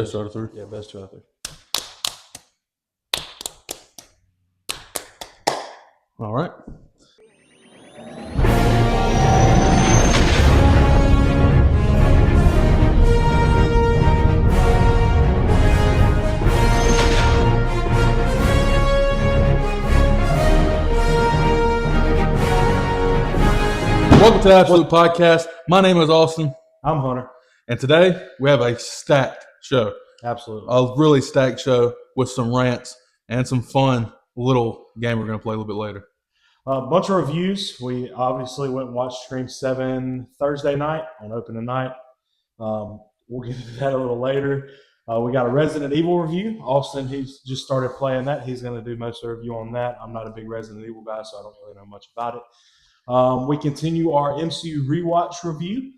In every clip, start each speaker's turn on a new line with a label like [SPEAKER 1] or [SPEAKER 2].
[SPEAKER 1] Best out of three.
[SPEAKER 2] Yeah, best 2 out of 3.
[SPEAKER 1] All right. Welcome to the Absolute Podcast. My name is Austin,
[SPEAKER 2] I'm Hunter.
[SPEAKER 1] and today we have a stacked show.
[SPEAKER 2] Absolutely.
[SPEAKER 1] A really stacked show with some rants and some fun little game we're going to play a little bit later.
[SPEAKER 2] A bunch of reviews. We obviously went and watched Scream 7 Thursday night on opening night. We'll get into that a little later. We got a Resident Evil review. Austin, he's just started playing that. He's going to do most of the review on that. I'm not a big Resident Evil guy, so I don't really know much about it. We continue our MCU rewatch review.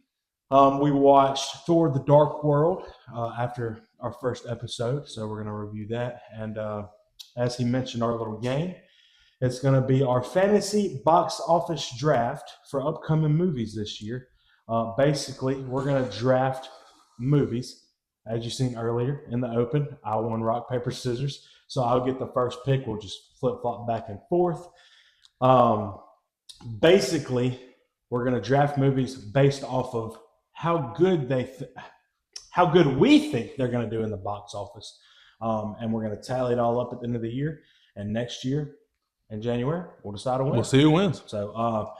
[SPEAKER 2] We watched Thor: The Dark World after our first episode, so we're going to review that. And as he mentioned, our little game, it's going to be our fantasy box office draft for upcoming movies this year. Basically, we're going to draft movies. As you've seen earlier in the open, I won rock, paper, scissors. So I'll get the first pick. We'll just flip-flop back and forth. Basically, we're going to draft movies based off of how good we think they're going to do in the box office. And we're going to tally it all up at the end of the year. And next year, in January, we'll decide a winner.
[SPEAKER 1] We'll see who wins.
[SPEAKER 2] So,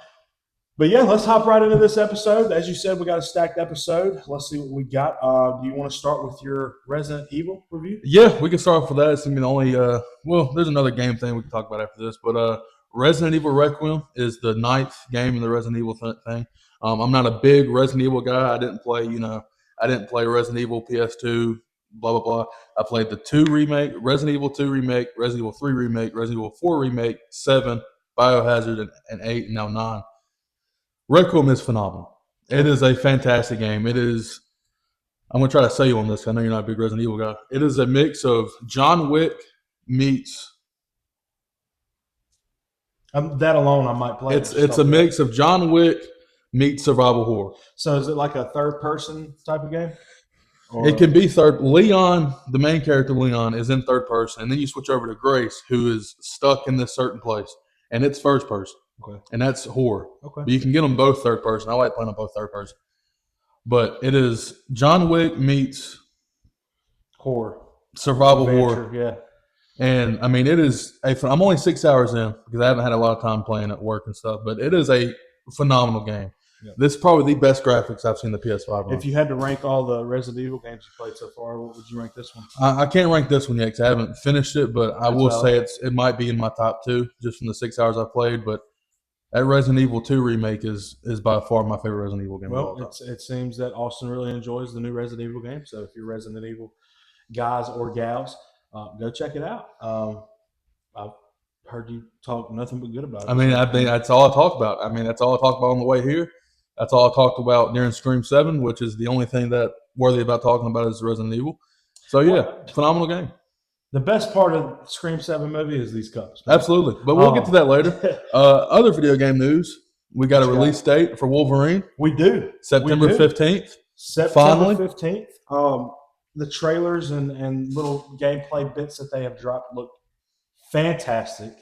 [SPEAKER 2] but yeah, let's hop right into this episode. As you said, we got a stacked episode. Let's see what we got. Do you want to start with your Resident Evil review?
[SPEAKER 1] Yeah, we can start off with that. It's going to be the only well, there's another game thing we can talk about after this, but Resident Evil Requiem is the 9th game in the Resident Evil thing. I'm not a big Resident Evil guy. I didn't play Resident Evil PS2, blah, blah, blah. I played the 2 remake, Resident Evil 2 remake, Resident Evil 3 remake, Resident Evil 4 remake, 7, Biohazard, and 8, and now 9. Requiem is phenomenal. It is a fantastic game. It is, I'm going to try to sell you on this. I know you're not a big Resident Evil guy. It is a mix of John Wick meets...
[SPEAKER 2] that alone, I might play.
[SPEAKER 1] It's a mix of John Wick meets survival horror.
[SPEAKER 2] So is it like a third-person type of game? Or
[SPEAKER 1] It can be third. Leon, the main character Leon, is in third person, and then you switch over to Grace, who is stuck in this certain place, and it's first person.
[SPEAKER 2] Okay.
[SPEAKER 1] And that's horror.
[SPEAKER 2] Okay.
[SPEAKER 1] But you can get them both third person. I like playing them both third person. But it is John Wick meets
[SPEAKER 2] horror.
[SPEAKER 1] survival
[SPEAKER 2] Adventure,
[SPEAKER 1] horror.
[SPEAKER 2] yeah.
[SPEAKER 1] And, I mean, it is I'm only 6 hours in because I haven't had a lot of time playing at work and stuff, but it is a phenomenal game.
[SPEAKER 2] Yep.
[SPEAKER 1] This is probably the best graphics I've seen the PS5 run.
[SPEAKER 2] If you had to rank all the Resident Evil games you played so far, what would you rank this one?
[SPEAKER 1] I can't rank this one yet because I haven't finished it, but I will
[SPEAKER 2] valid.
[SPEAKER 1] say it might be in my top 2 just from the 6 hours I played. But that Resident Evil 2 remake is by far my favorite Resident Evil game.
[SPEAKER 2] Well, it seems that Austin really enjoys the new Resident Evil game. So if you're Resident Evil guys or gals, go check it out. I've heard you talk nothing but good about it.
[SPEAKER 1] I mean, that's all I talked about. I mean, that's all I talked about on the way here. That's all I talked about during Scream 7, which is the only thing that worthy about talking about is Resident Evil. So, yeah, phenomenal game.
[SPEAKER 2] The best part of Scream 7 movie is these cups.
[SPEAKER 1] Absolutely. But we'll get to that later. Other video game news, we got a release date for Wolverine.
[SPEAKER 2] We do.
[SPEAKER 1] September 15th.
[SPEAKER 2] September 15th. The trailers and little gameplay bits that they have dropped look fantastic.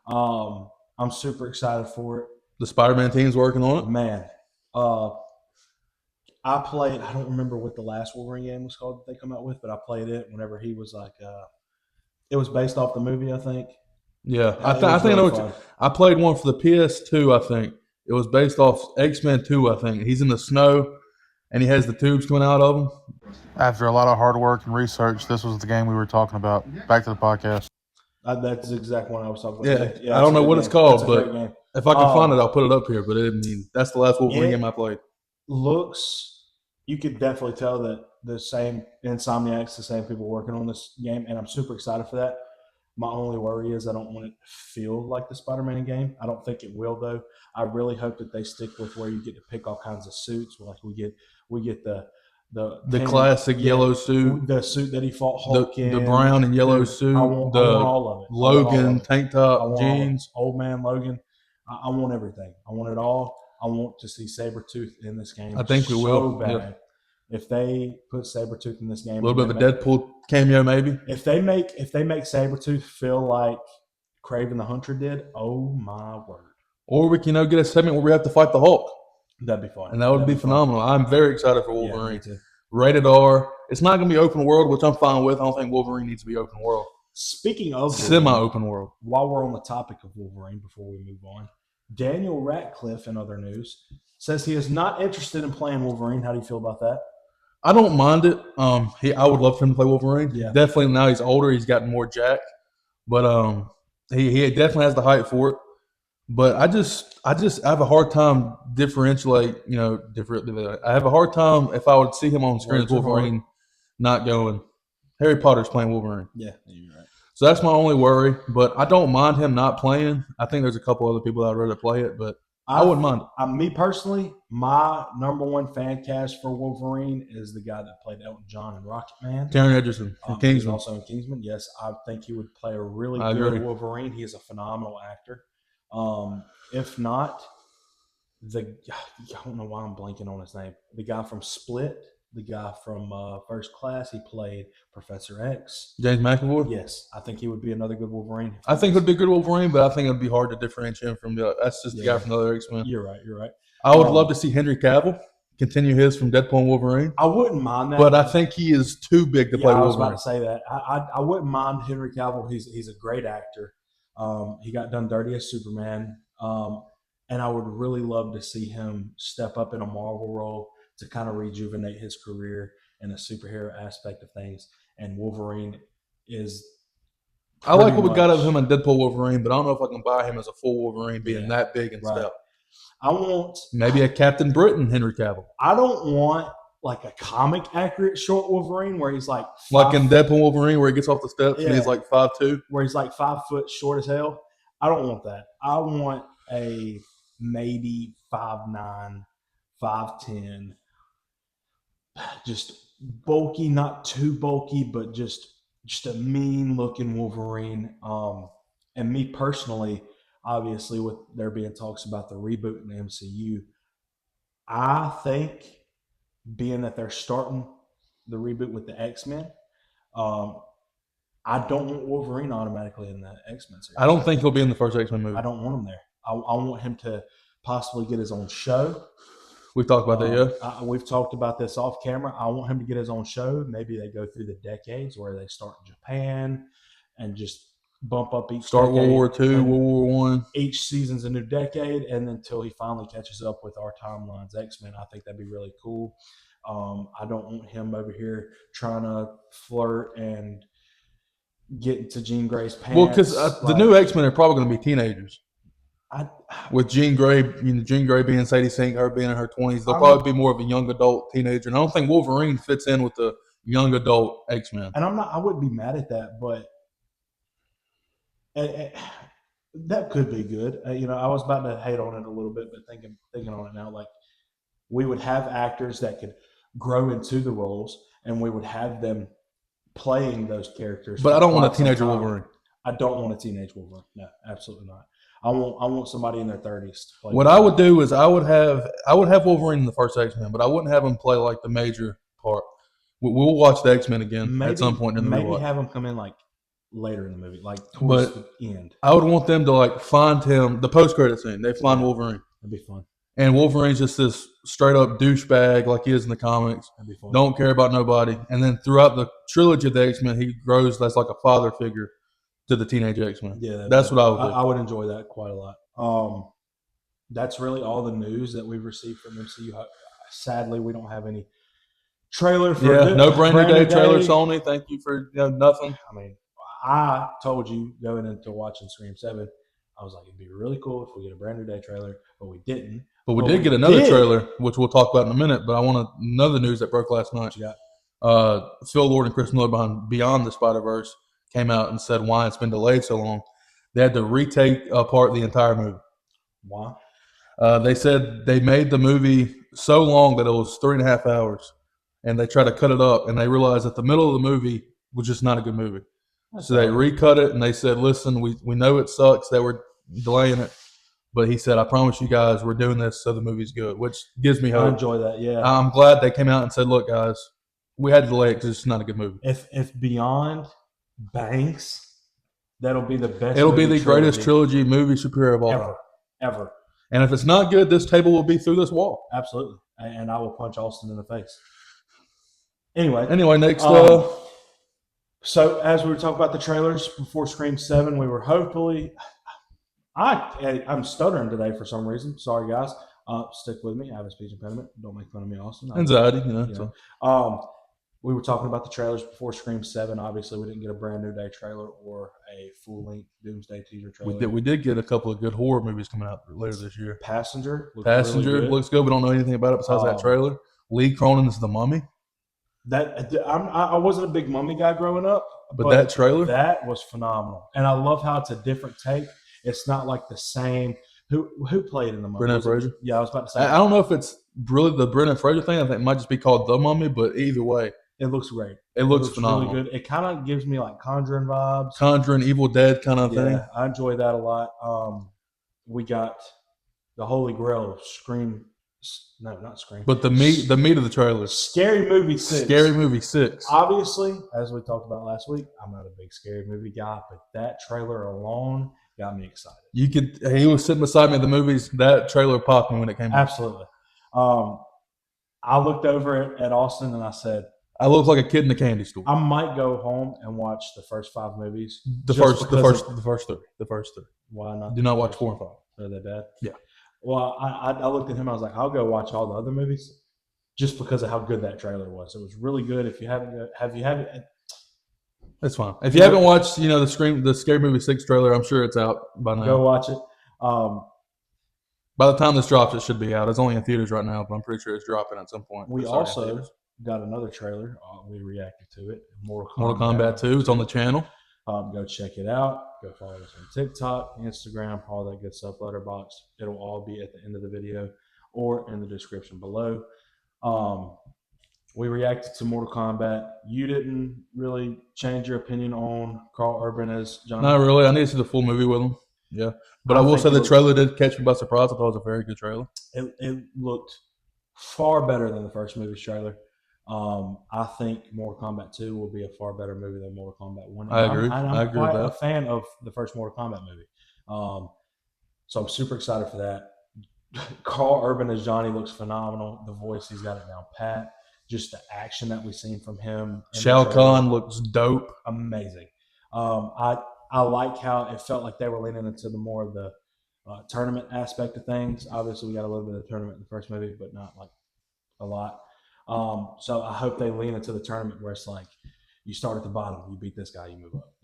[SPEAKER 2] I'm super excited for it.
[SPEAKER 1] The Spider-Man team's working on it.
[SPEAKER 2] Man, I played. I don't remember what the last Wolverine game was called that they come out with, but I played it whenever he was like. It was based off the movie, I think.
[SPEAKER 1] Yeah, I think I know. I played one for the PS2. I think it was based off X-Men 2. I think he's in the snow, and he has the tubes coming out of him.
[SPEAKER 3] After a lot of hard work and research, this was the game we were talking about. Back to the podcast.
[SPEAKER 2] That's the exact one I was talking about.
[SPEAKER 1] Yeah, I don't know what it's called, but if I can find it, I'll put it up here. But that's the last Wolverine game I played.
[SPEAKER 2] You could definitely tell that the same Insomniacs, the same people working on this game, and I'm super excited for that. My only worry is I don't want it to feel like the Spider-Man game. I don't think it will, though. I really hope that they stick with where you get to pick all kinds of suits. Like we get the
[SPEAKER 1] classic yellow suit,
[SPEAKER 2] the suit that he fought Hulk in,
[SPEAKER 1] the brown and yellow suit,
[SPEAKER 2] I want all of it.
[SPEAKER 1] Logan tank top, jeans,
[SPEAKER 2] old man Logan. I want everything. I want it all. I want to see Sabretooth in this game.
[SPEAKER 1] I think we will.
[SPEAKER 2] Bad.
[SPEAKER 1] Yeah.
[SPEAKER 2] If they put Sabretooth in this game,
[SPEAKER 1] A little bit of a Deadpool cameo, maybe.
[SPEAKER 2] If they make Sabretooth feel like Craven the Hunter did, oh my word.
[SPEAKER 1] Or we can get a segment where we have to fight the Hulk.
[SPEAKER 2] That'd be fun.
[SPEAKER 1] And that would be phenomenal. I'm very excited for
[SPEAKER 2] Yeah,
[SPEAKER 1] Wolverine.
[SPEAKER 2] me too.
[SPEAKER 1] Rated R. It's not going to be open world, which I'm fine with. I don't think Wolverine needs to be open world.
[SPEAKER 2] Speaking of
[SPEAKER 1] semi-open world.
[SPEAKER 2] While we're on the topic of Wolverine, before we move on, Daniel Radcliffe, in other news, says he is not interested in playing Wolverine. How do you feel about that?
[SPEAKER 1] I don't mind it. I would love for him to play Wolverine.
[SPEAKER 2] Yeah.
[SPEAKER 1] Definitely now he's older, he's gotten more jacked. But he definitely has the height for it. But I have a hard time differentiate. I have a hard time if I would see him on screen as Wolverine, not going. Harry Potter's playing Wolverine.
[SPEAKER 2] Yeah, you're right.
[SPEAKER 1] So that's my only worry. But I don't mind him not playing. I think there's a couple other people that I'd rather play it, but I wouldn't mind it.
[SPEAKER 2] Me personally, my number one fan cast for Wolverine is the guy that played Elton John in Rocket Man.
[SPEAKER 1] Taron Egerton from Kingsman.
[SPEAKER 2] Also in Kingsman. Yes, I think he would play a really good Wolverine. He is a phenomenal actor. If not, I don't know why I'm blanking on his name. The guy from Split, the guy from First Class, he played Professor X.
[SPEAKER 1] James McAvoy?
[SPEAKER 2] Yes, I think he would be another good Wolverine.
[SPEAKER 1] I think he would be a good Wolverine, but I think it would be hard to differentiate him from that's just the guy from the other X-Men.
[SPEAKER 2] You're right.
[SPEAKER 1] I would love to see Henry Cavill continue his from Deadpool and Wolverine.
[SPEAKER 2] I wouldn't mind that.
[SPEAKER 1] But I think he is too big to play Wolverine.
[SPEAKER 2] I was about to say that. I wouldn't mind Henry Cavill. He's a great actor. He got done dirty as Superman. And I would really love to see him step up in a Marvel role to kind of rejuvenate his career in a superhero aspect of things. And Wolverine is.
[SPEAKER 1] I like what we got of him in Deadpool Wolverine, but I don't know if I can buy him as a full Wolverine being that big and stuff.
[SPEAKER 2] I want
[SPEAKER 1] maybe a Captain Britain Henry Cavill.
[SPEAKER 2] I don't want like a comic accurate short Wolverine where he's like
[SPEAKER 1] in Deadpool Wolverine where he gets off the steps and he's like 5'2",
[SPEAKER 2] where he's like 5 foot short as hell. I don't want that. I want a maybe 5'9", 5'10", just bulky, not too bulky, but just a mean looking Wolverine. And me personally, obviously, with there being talks about the reboot in the MCU, I think being that they're starting the reboot with the X-Men, I don't want Wolverine automatically in the X-Men series.
[SPEAKER 1] I don't think he'll be in the first X-Men movie.
[SPEAKER 2] I don't want him there. I want him to possibly get his own show.
[SPEAKER 1] We've talked about that, yeah.
[SPEAKER 2] We've talked about this off camera. I want him to get his own show. Maybe they go through the decades where they start in Japan and just bump up each
[SPEAKER 1] Start World War II, World War One.
[SPEAKER 2] Each season's a new decade, and until he finally catches up with our timelines, X-Men. I think that'd be really cool. I don't want him over here trying to flirt and get into Jean Grey's pants.
[SPEAKER 1] Well, because the new X-Men are probably going to be teenagers. With Jean Grey, Jean Grey being Sadie Sink, her being in her 20s, they'll probably be more of a young adult teenager. And I don't think Wolverine fits in with the young adult X-Men.
[SPEAKER 2] And I wouldn't be mad at that, but that could be good. I was about to hate on it a little bit, but thinking on it now, like we would have actors that could grow into the roles, and we would have them playing those characters.
[SPEAKER 1] But I don't want a teenager Wolverine.
[SPEAKER 2] I don't want a teenage Wolverine. No, absolutely not. I want somebody in their 30s to play.
[SPEAKER 1] What I would do is I would have Wolverine in the first X-Men, but I wouldn't have him play like the major part. We'll watch the X-Men again at some point in the movie.
[SPEAKER 2] Maybe have him come in like later in the movie, like towards the end.
[SPEAKER 1] I would want them to like find him the post-credit scene. They find Wolverine.
[SPEAKER 2] That'd be fun.
[SPEAKER 1] And Wolverine's just this straight up douchebag like he is in the comics.
[SPEAKER 2] That'd be fun. Don't
[SPEAKER 1] care about nobody. And then throughout the trilogy of the X-Men, he grows as like a father figure to the teenage X-Men.
[SPEAKER 2] Yeah,
[SPEAKER 1] that's what I would do.
[SPEAKER 2] I would enjoy that quite a lot. That's really all the news that we've received from MCU. Sadly, we don't have any trailer for
[SPEAKER 1] no brand new day trailer, Sony. Thank you for nothing.
[SPEAKER 2] I mean, I told you going into watching Scream 7, I was like, it'd be really cool if we get a brand new day trailer, but we didn't.
[SPEAKER 1] But we did get another trailer, which we'll talk about in a minute. But I want another news that broke last night.
[SPEAKER 2] What you got?
[SPEAKER 1] Phil Lord and Chris Miller behind Beyond the Spider-Verse came out and said why it's been delayed so long. They had to retake apart the entire movie.
[SPEAKER 2] Why?
[SPEAKER 1] They said they made the movie so long that it was 3.5 hours, and they tried to cut it up, and they realized that the middle of the movie was just not a good movie. So they recut it, and they said, listen, we know it sucks that we're delaying it, But he said, "I promise you guys, we're doing this so the movie's good," which gives me
[SPEAKER 2] I
[SPEAKER 1] hope.
[SPEAKER 2] enjoy that. Yeah.
[SPEAKER 1] I'm glad they came out and said, "Look, guys, we had to delay it because it's not a good movie."
[SPEAKER 2] If Beyond banks, that'll be the best.
[SPEAKER 1] It'll be
[SPEAKER 2] movie
[SPEAKER 1] the greatest trilogy movie superhero of all time.
[SPEAKER 2] ever.
[SPEAKER 1] And if it's not good, this table will be through this wall.
[SPEAKER 2] Absolutely. And I will punch Austin in the face. Anyway,
[SPEAKER 1] Next.
[SPEAKER 2] So as we were talking about the trailers before Scream 7, we were hopefully. I'm stuttering today for some reason. Sorry, guys. Stick with me. I have a speech impediment. Don't make fun of me, Austin.
[SPEAKER 1] Anxiety,
[SPEAKER 2] We were talking about the trailers before Scream 7. Obviously, we didn't get a Brand New Day trailer or a full-length Doomsday teaser trailer.
[SPEAKER 1] We did get a couple of good horror movies coming out later this year.
[SPEAKER 2] Passenger
[SPEAKER 1] looks good. We don't know anything about it besides that trailer. Lee Cronin's The Mummy.
[SPEAKER 2] I wasn't a big Mummy guy growing up,
[SPEAKER 1] but that trailer,
[SPEAKER 2] that was phenomenal, and I love how it's a different take. It's not like the same. Who played in the Mummy?
[SPEAKER 1] Brendan Fraser.
[SPEAKER 2] Yeah, I was about to say.
[SPEAKER 1] I don't know if it's really the Brendan Fraser thing. I think it might just be called The Mummy, but either way,
[SPEAKER 2] it looks great.
[SPEAKER 1] It looks phenomenal.
[SPEAKER 2] Really good. It kind of gives me like Conjuring vibes.
[SPEAKER 1] Conjuring, Evil Dead kind of thing.
[SPEAKER 2] Yeah, I enjoy that a lot. We got the Holy Grail of Scream. No, not Scream.
[SPEAKER 1] But the meat of the trailer.
[SPEAKER 2] Scary Movie 6.
[SPEAKER 1] Scary Movie 6.
[SPEAKER 2] Obviously, as we talked about last week, I'm not a big scary movie guy, but that trailer alone got me excited.
[SPEAKER 1] He was sitting beside me at the movies. That trailer popped me when it came out.
[SPEAKER 2] Absolutely. I looked over at Austin and I said,
[SPEAKER 1] I look like a kid in a candy store.
[SPEAKER 2] I might go home and watch the first 5 movies.
[SPEAKER 1] The first 3.
[SPEAKER 2] Why not?
[SPEAKER 1] Do not watch 4 and 5.
[SPEAKER 2] Are they bad?
[SPEAKER 1] Yeah.
[SPEAKER 2] Well, I looked at him. I was like, I'll go watch all the other movies, just because of how good that trailer was. It was really good. If you haven't,
[SPEAKER 1] that's fine. If you haven't watched, the Scary Movie 6 trailer, I'm sure it's out by now.
[SPEAKER 2] Go watch it.
[SPEAKER 1] By the time this drops, it should be out. It's only in theaters right now, but I'm pretty sure it's dropping at some point.
[SPEAKER 2] We also got another trailer. We reacted to it.
[SPEAKER 1] Mortal Kombat 2. It's on the channel.
[SPEAKER 2] Go check it out. Go follow us on TikTok, Instagram, all that good stuff. Letterboxd. It'll all be at the end of the video or in the description below. We reacted to Mortal Kombat. You didn't really change your opinion on Carl Urban as John.
[SPEAKER 1] Not really. I need to see the full movie with him. Yeah, but I will say the trailer did catch me by surprise. I thought it was a very good trailer.
[SPEAKER 2] It looked far better than the first movie's trailer. I think Mortal Kombat 2 will be a far better movie than Mortal Kombat 1.
[SPEAKER 1] I agree.
[SPEAKER 2] I'm
[SPEAKER 1] I agree
[SPEAKER 2] quite
[SPEAKER 1] with that.
[SPEAKER 2] a fan of the first Mortal Kombat movie. So I'm super excited for that. Carl Urban as Johnny looks phenomenal. The voice, he's got it down pat. Just the action that we've seen from him.
[SPEAKER 1] Shao Kahn looks dope.
[SPEAKER 2] Amazing. I like how it felt like they were leaning into the more of the tournament aspect of things. Obviously, we got a little bit of tournament in the first movie, but not like a lot. So I hope they lean into the tournament where it's like you start at the bottom, you beat this guy, you move up.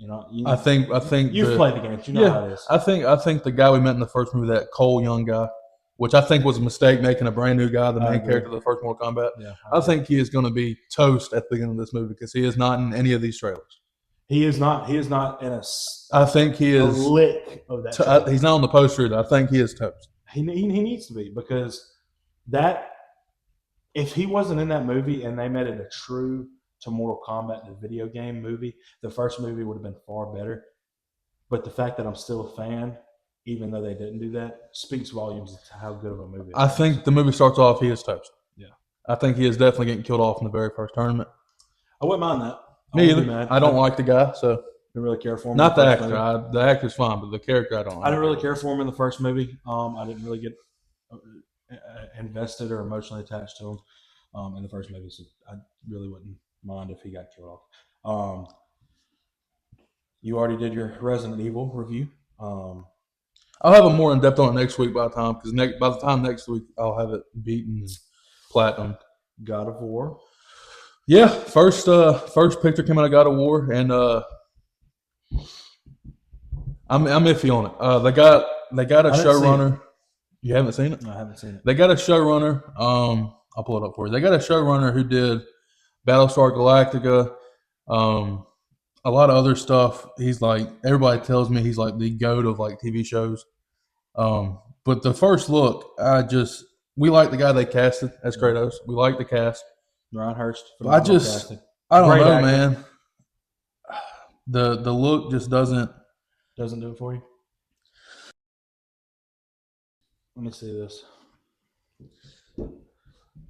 [SPEAKER 2] I think you've played the games, how it is.
[SPEAKER 1] I think the guy we met in the first movie, that Cole Young guy, which I think was a mistake making a brand new guy the main character of the first Mortal Kombat.
[SPEAKER 2] Yeah,
[SPEAKER 1] I think he is going to be toast at the beginning of this movie because he is not in any of these trailers.
[SPEAKER 2] He is not in a.
[SPEAKER 1] I think he is
[SPEAKER 2] a lick of that.
[SPEAKER 1] He's not on the poster either. I think he is toast.
[SPEAKER 2] He needs to be, because that. If he wasn't in that movie and they made it a true to Mortal Kombat, the video game movie, the first movie would have been far better. But the fact that I'm still a fan, even though they didn't do that, speaks volumes to how good of a movie it is.
[SPEAKER 1] I think the movie starts off, he is toast.
[SPEAKER 2] Yeah.
[SPEAKER 1] I think he is definitely getting killed off in the very first tournament.
[SPEAKER 2] I wouldn't mind that.
[SPEAKER 1] Me either. I don't like the guy, so.
[SPEAKER 2] Didn't really care for him.
[SPEAKER 1] Not the actor. The actor's fine, but the character I don't like.
[SPEAKER 2] I didn't really care for him in the first movie. I didn't really get invested or emotionally attached to him in the first movie, so I really wouldn't mind if he got killed off. You already did your Resident Evil review.
[SPEAKER 1] I'll have a more in depth on it next week by the time next week I'll have it beaten and platinum.
[SPEAKER 2] God of War.
[SPEAKER 1] Yeah, first picture came out of God of War, and I'm iffy on it. They got a showrunner. You haven't seen it?
[SPEAKER 2] No, I haven't seen it.
[SPEAKER 1] They got a showrunner. I'll pull it up for you. They got a showrunner who did Battlestar Galactica, a lot of other stuff. He's like, everybody tells me he's like the GOAT of like TV shows. But the first look, we like the guy they casted as Kratos. We like the cast.
[SPEAKER 2] Ryan Hurst.
[SPEAKER 1] I don't know, man. The look just doesn't
[SPEAKER 2] do it for you. Let me see this.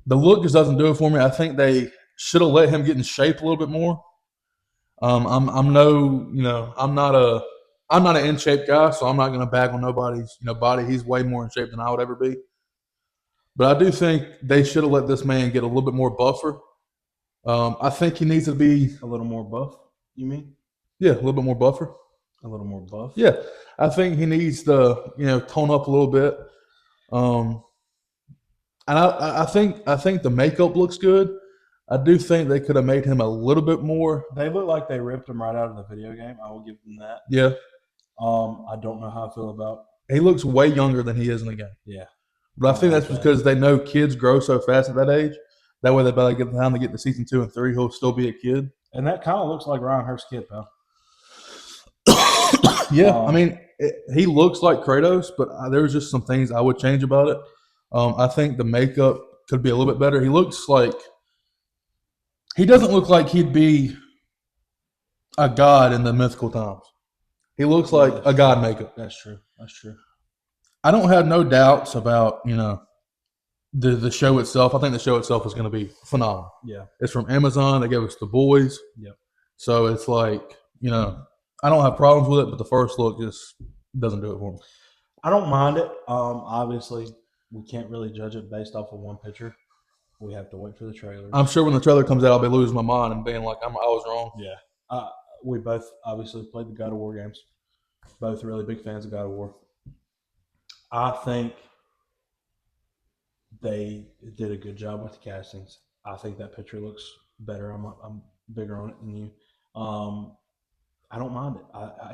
[SPEAKER 1] The look just doesn't do it for me. I think they should have let him get in shape a little bit more. I'm not an in shape guy, so I'm not going to bag on nobody's body. He's way more in shape than I would ever be. But I do think they should have let this man get a little bit more buffer. I think he needs to be
[SPEAKER 2] A little more buff, you mean?
[SPEAKER 1] a little bit more buffer.
[SPEAKER 2] A little more buff?
[SPEAKER 1] Yeah, I think he needs to tone up a little bit. And I think the makeup looks good. I do think they could have made him a little bit more.
[SPEAKER 2] They look like they ripped him right out of the video game. I will give them that.
[SPEAKER 1] Yeah,
[SPEAKER 2] I don't know how I feel about.
[SPEAKER 1] he looks way younger than he is in the game.
[SPEAKER 2] Yeah.
[SPEAKER 1] But I think that's
[SPEAKER 2] Okay.
[SPEAKER 1] because they know kids grow so fast at that age. That way, by the time they get to season 2 and 3, he'll still be a kid.
[SPEAKER 2] And that kind of looks like Ryan Hurst's kid, pal.
[SPEAKER 1] Yeah, I mean, he looks like Kratos, but there's just some things I would change about it. I think the makeup could be a little bit better. He doesn't look like he'd be a god in the mythical times. He looks like a god makeup.
[SPEAKER 2] That's true. That's true.
[SPEAKER 1] I don't have no doubts about, the show itself. I think the show itself is going to be phenomenal.
[SPEAKER 2] Yeah.
[SPEAKER 1] It's from Amazon. They gave us The Boys.
[SPEAKER 2] Yep.
[SPEAKER 1] So it's like, I don't have problems with it, but the first look just doesn't do it for me.
[SPEAKER 2] I don't mind it. Obviously, we can't really judge it based off of one picture. We have to wait for the trailer.
[SPEAKER 1] I'm sure when the trailer comes out, I'll be losing my mind and being like, I was wrong.
[SPEAKER 2] Yeah. We both obviously played the God of War games. Both really big fans of God of War. I think they did a good job with the castings. I think that picture looks better. I'm bigger on it than you. I don't mind it.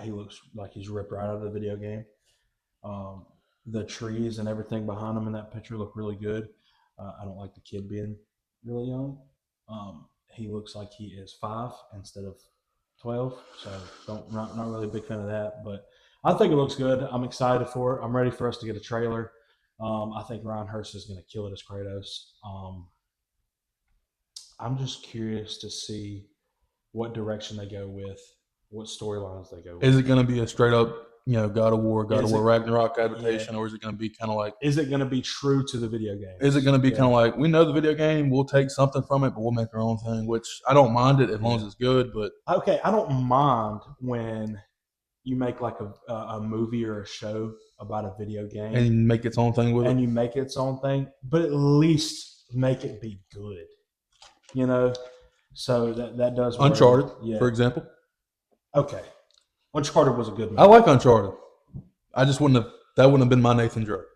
[SPEAKER 2] He looks like he's ripped right out of the video game. The trees and everything behind him in that picture look really good. I don't like the kid being really young. He looks like he is 5 instead of 12, so not really a big fan of that. But I think it looks good. I'm excited for it. I'm ready for us to get a trailer. I think Ryan Hurst is going to kill it as Kratos. I'm just curious to see what direction they go with, what storylines they go with.
[SPEAKER 1] Is it going to be a straight up, God of War Ragnarok adaptation, or is it going to be kind of like?
[SPEAKER 2] Is it going to be true to the video game?
[SPEAKER 1] Is it going to be kind of like, we know the video game, we'll take something from it, but we'll make our own thing? Which I don't mind it as long as it's good. But
[SPEAKER 2] okay, I don't mind when you make like a movie or a show about a video game
[SPEAKER 1] and make its own thing with it,
[SPEAKER 2] and you make its own thing, but at least make it be good. So that does work.
[SPEAKER 1] Uncharted, for example.
[SPEAKER 2] Okay, Uncharted was a good movie.
[SPEAKER 1] I like Uncharted. I just that wouldn't have been my Nathan Drake.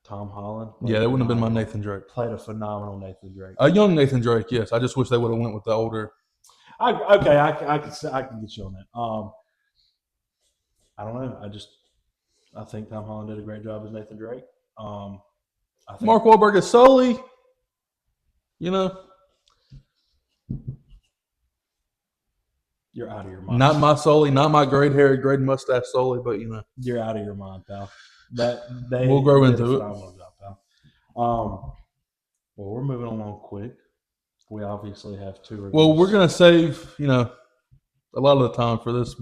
[SPEAKER 2] Tom Holland.
[SPEAKER 1] Yeah, that wouldn't have been my Nathan Drake.
[SPEAKER 2] Played a phenomenal Nathan Drake.
[SPEAKER 1] A young Nathan Drake, yes. I just wish they would have went with the older.
[SPEAKER 2] I can get you on that. I don't know. I think Tom Holland did a great job as Nathan Drake. I think
[SPEAKER 1] Mark Wahlberg is Sully.
[SPEAKER 2] You're out of your mind.
[SPEAKER 1] Not my Sully, not my great hair, great mustache Sully, but
[SPEAKER 2] You're out of your mind, pal.
[SPEAKER 1] We'll grow into it.
[SPEAKER 2] Job, pal. Well, we're moving along quick. We obviously have 2 reviews.
[SPEAKER 1] Well, we're gonna save a lot of the time for this.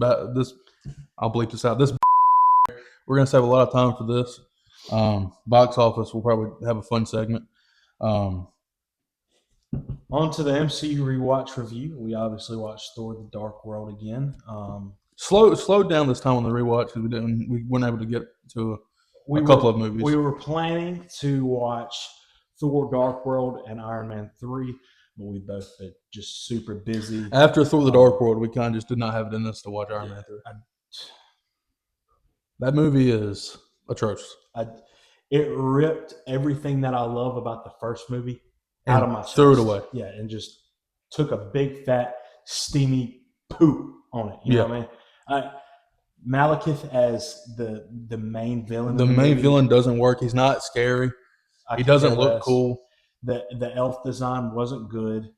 [SPEAKER 1] I'll bleep this out. We're gonna save a lot of time for this. Box office. We'll probably have a fun segment.
[SPEAKER 2] On to the MCU rewatch review. We obviously watched Thor: The Dark World again.
[SPEAKER 1] Slowed down this time on the rewatch because we weren't able to get to a couple of movies.
[SPEAKER 2] We were planning to watch Thor: Dark World and Iron Man 3, but we both been just super busy.
[SPEAKER 1] After Thor: The Dark World, we kind of just did not have it in us to watch Iron Man 3. That movie is atrocious.
[SPEAKER 2] It ripped everything that I love about the first movie out of my chest.
[SPEAKER 1] Threw it away.
[SPEAKER 2] Yeah, and just took a big, fat, steamy poop on it. You know what I mean? Malekith as the main villain.
[SPEAKER 1] The main villain doesn't work. He's not scary. He doesn't look cool.
[SPEAKER 2] The elf design wasn't good.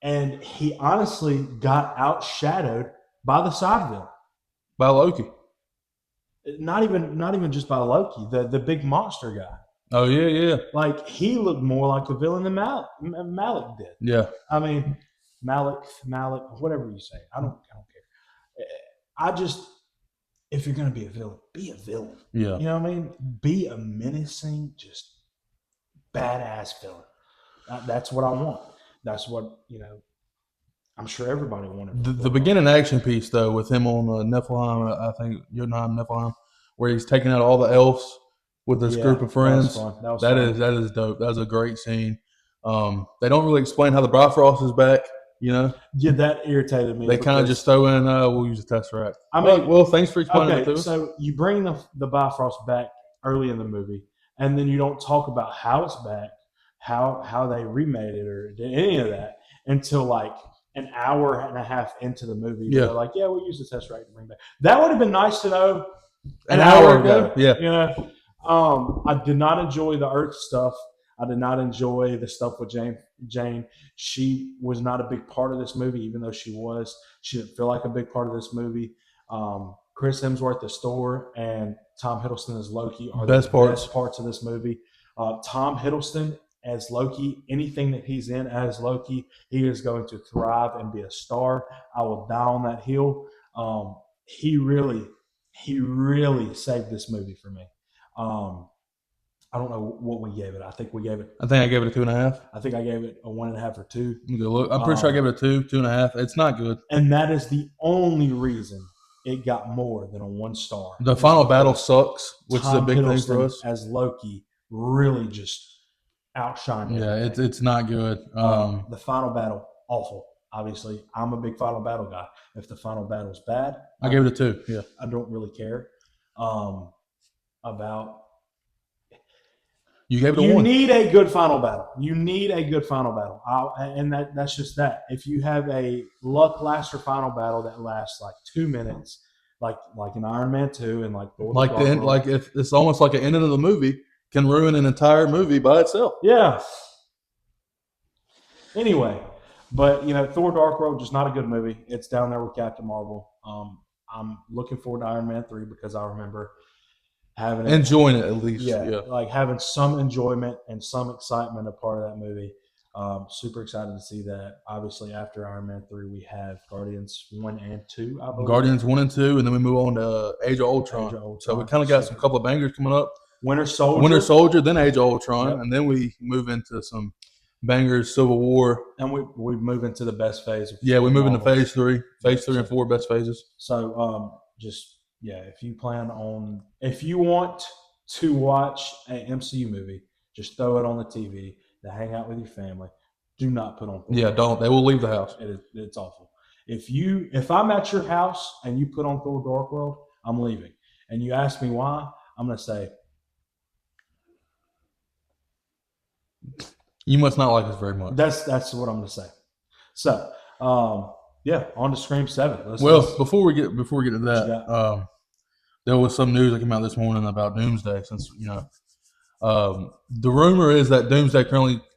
[SPEAKER 2] And he honestly got outshadowed by the side villain.
[SPEAKER 1] By Loki.
[SPEAKER 2] Not even just by Loki, the big monster guy.
[SPEAKER 1] Oh yeah.
[SPEAKER 2] Like he looked more like a villain than Malik did.
[SPEAKER 1] Yeah.
[SPEAKER 2] I mean, Malik, whatever you say. I don't care. if you're going to be a villain, be a villain.
[SPEAKER 1] Yeah.
[SPEAKER 2] You know what I mean? Be a menacing, just badass villain. That's what I want. That's what, I'm sure everybody wanted.
[SPEAKER 1] The beginning action piece though, with him on Nephilim, I think Jotunheim Nephilim, where he's taking out all the elves with this group of friends.
[SPEAKER 2] That was fun.
[SPEAKER 1] That is dope. That was a great scene. They don't really explain how the Bifrost is back.
[SPEAKER 2] Yeah, that irritated me.
[SPEAKER 1] They kind of just throw in, we'll use the Tesseract.
[SPEAKER 2] I mean,
[SPEAKER 1] well, thanks for explaining it to us.
[SPEAKER 2] So you bring the Bifrost back early in the movie, and then you don't talk about how it's back, how they remade it, or did any of that until like an hour and a half into the movie.
[SPEAKER 1] Yeah.
[SPEAKER 2] They're like, yeah, we'll use the Tesseract to bring back. That would have been nice to know
[SPEAKER 1] an hour ago. Yeah.
[SPEAKER 2] I did not enjoy the Earth stuff. I did not enjoy the stuff with Jane. She was not a big part of this movie, even though she was. She didn't feel like a big part of this movie. Chris Hemsworth as Thor and Tom Hiddleston as Loki are
[SPEAKER 1] best
[SPEAKER 2] parts of this movie. Tom Hiddleston as Loki, anything that he's in as Loki, he is going to thrive and be a star. I will die on that hill. He really saved this movie for me. I don't know what we gave it. I think I gave it a
[SPEAKER 1] 2.5.
[SPEAKER 2] I think I gave it a 1.5 or 2.
[SPEAKER 1] Look, I'm pretty sure I gave it a 2.5. It's not good.
[SPEAKER 2] And that is the only reason it got more than a 1 star.
[SPEAKER 1] The final battle sucks, which is a big thing for us.
[SPEAKER 2] As Loki really just outshined it.
[SPEAKER 1] Yeah, it's not good.
[SPEAKER 2] The final battle, awful. Obviously, I'm a big final battle guy. If the final battle's bad,
[SPEAKER 1] I gave it a 2. Yeah,
[SPEAKER 2] I don't really care about.
[SPEAKER 1] You gave it a 1.
[SPEAKER 2] You need a good final battle. And that's just that. If you have a lackluster final battle that lasts like 2 minutes, like in Iron Man 2 and like
[SPEAKER 1] if it's almost like an ending of the movie can ruin an entire movie by itself.
[SPEAKER 2] Yeah. Anyway, but Thor: Dark World, just not a good movie. It's down there with Captain Marvel. I'm looking forward to Iron Man 3 because I remember
[SPEAKER 1] enjoying it at least.
[SPEAKER 2] Yeah, like having some enjoyment and some excitement a part of that movie. Super excited to see that. Obviously, after Iron Man 3, we have Guardians 1 and 2, I believe.
[SPEAKER 1] Guardians 1 and 2, and then we move on to Age of Ultron. So we kind of got some couple of bangers coming up.
[SPEAKER 2] Winter Soldier,
[SPEAKER 1] then Age of Ultron, and then we move into some bangers, Civil War.
[SPEAKER 2] And we move into the best phase.
[SPEAKER 1] We move into Phase 3. Phase 3 and 4, best phases.
[SPEAKER 2] So if you want to watch an MCU movie, just throw it on the TV to hang out with your family. Do not put on.
[SPEAKER 1] Yeah, don't. They will leave the house.
[SPEAKER 2] It's awful. If I'm at your house and you put on Thor: Dark World, I'm leaving. And you ask me why, I'm going to say,
[SPEAKER 1] you must not like us very much.
[SPEAKER 2] That's what I'm going to say. So, on to Scream 7.
[SPEAKER 1] Before we get to that, there was some news that came out this morning about Doomsday. Since the rumor is that Doomsday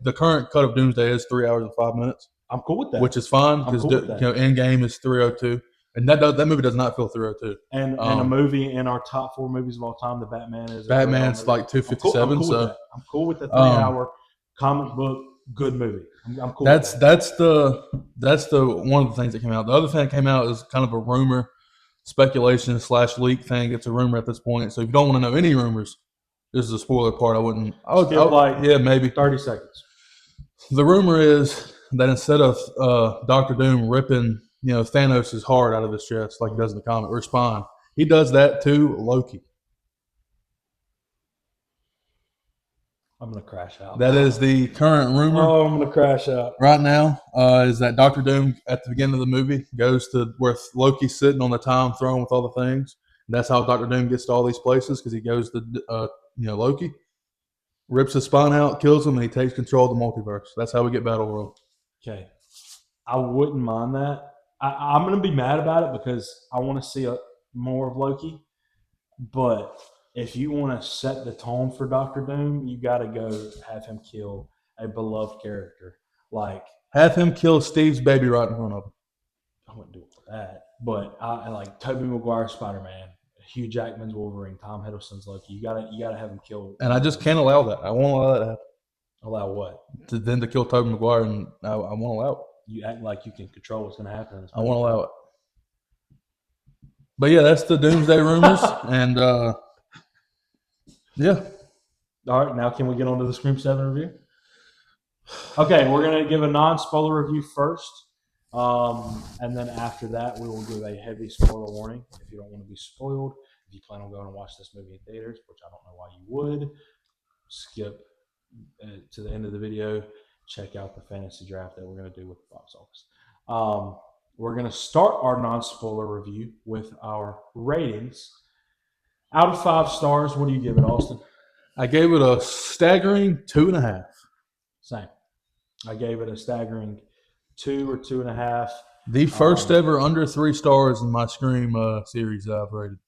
[SPEAKER 1] the current cut of Doomsday is 3 hours and 5 minutes.
[SPEAKER 2] I'm cool with that,
[SPEAKER 1] which is fine because Endgame is 3:02, and that movie does not feel 3:02.
[SPEAKER 2] And a movie in our top 4 movies of all time, the
[SPEAKER 1] Batman's like 2:57.
[SPEAKER 2] I'm cool with the 3-hour comic book good movie. I'm cool.
[SPEAKER 1] That's the one of the things that came out. The other thing that came out is kind of a rumor, speculation / leak thing. It's a rumor at this point. So if you don't want to know any rumors, this is a spoiler part. I would maybe
[SPEAKER 2] 30 seconds.
[SPEAKER 1] The rumor is that instead of Doctor Doom ripping Thanos' heart out of his chest like he does in the comic or spine, he does that to Loki.
[SPEAKER 2] I'm going to crash out.
[SPEAKER 1] That is the current rumor.
[SPEAKER 2] Oh, I'm going to crash out.
[SPEAKER 1] Right now is that Doctor Doom at the beginning of the movie goes to where Loki's sitting on the time throne with all the things. And that's how Doctor Doom gets to all these places because he goes to Loki, rips his spine out, kills him, and he takes control of the multiverse. That's how we get Battleworld.
[SPEAKER 2] Okay. I wouldn't mind that. I'm going to be mad about it because I want to see more of Loki. But if you want to set the tone for Doctor Doom, you got to go have him kill a beloved character. Like
[SPEAKER 1] have him kill Steve's baby right in front of him.
[SPEAKER 2] I wouldn't do it for that. But I like Tobey Maguire's Spider-Man, Hugh Jackman's Wolverine, Tom Hiddleston's Loki. You gotta have him kill.
[SPEAKER 1] And I just can't allow that. I won't allow that to happen.
[SPEAKER 2] Allow what?
[SPEAKER 1] To kill Tobey Maguire, and I won't allow it.
[SPEAKER 2] You act like you can control what's going to happen.
[SPEAKER 1] I won't allow it. But yeah, that's the Doomsday rumors, and yeah.
[SPEAKER 2] All right, now can we get on to the Scream 7 review? Okay, we're going to give a non-spoiler review first. And then after that, we will give a heavy spoiler warning. If you don't want to be spoiled, if you plan on going and watch this movie in theaters, which I don't know why you would, skip to the end of the video. Check out the fantasy draft that we're going to do with the box office. We're going to start our non-spoiler review with our ratings. Out of 5 stars, what do you give it, Austin?
[SPEAKER 1] I gave it a staggering 2.5.
[SPEAKER 2] Same. I gave it a staggering 2 or 2.5.
[SPEAKER 1] The first ever under 3 stars in my Scream series that I've rated.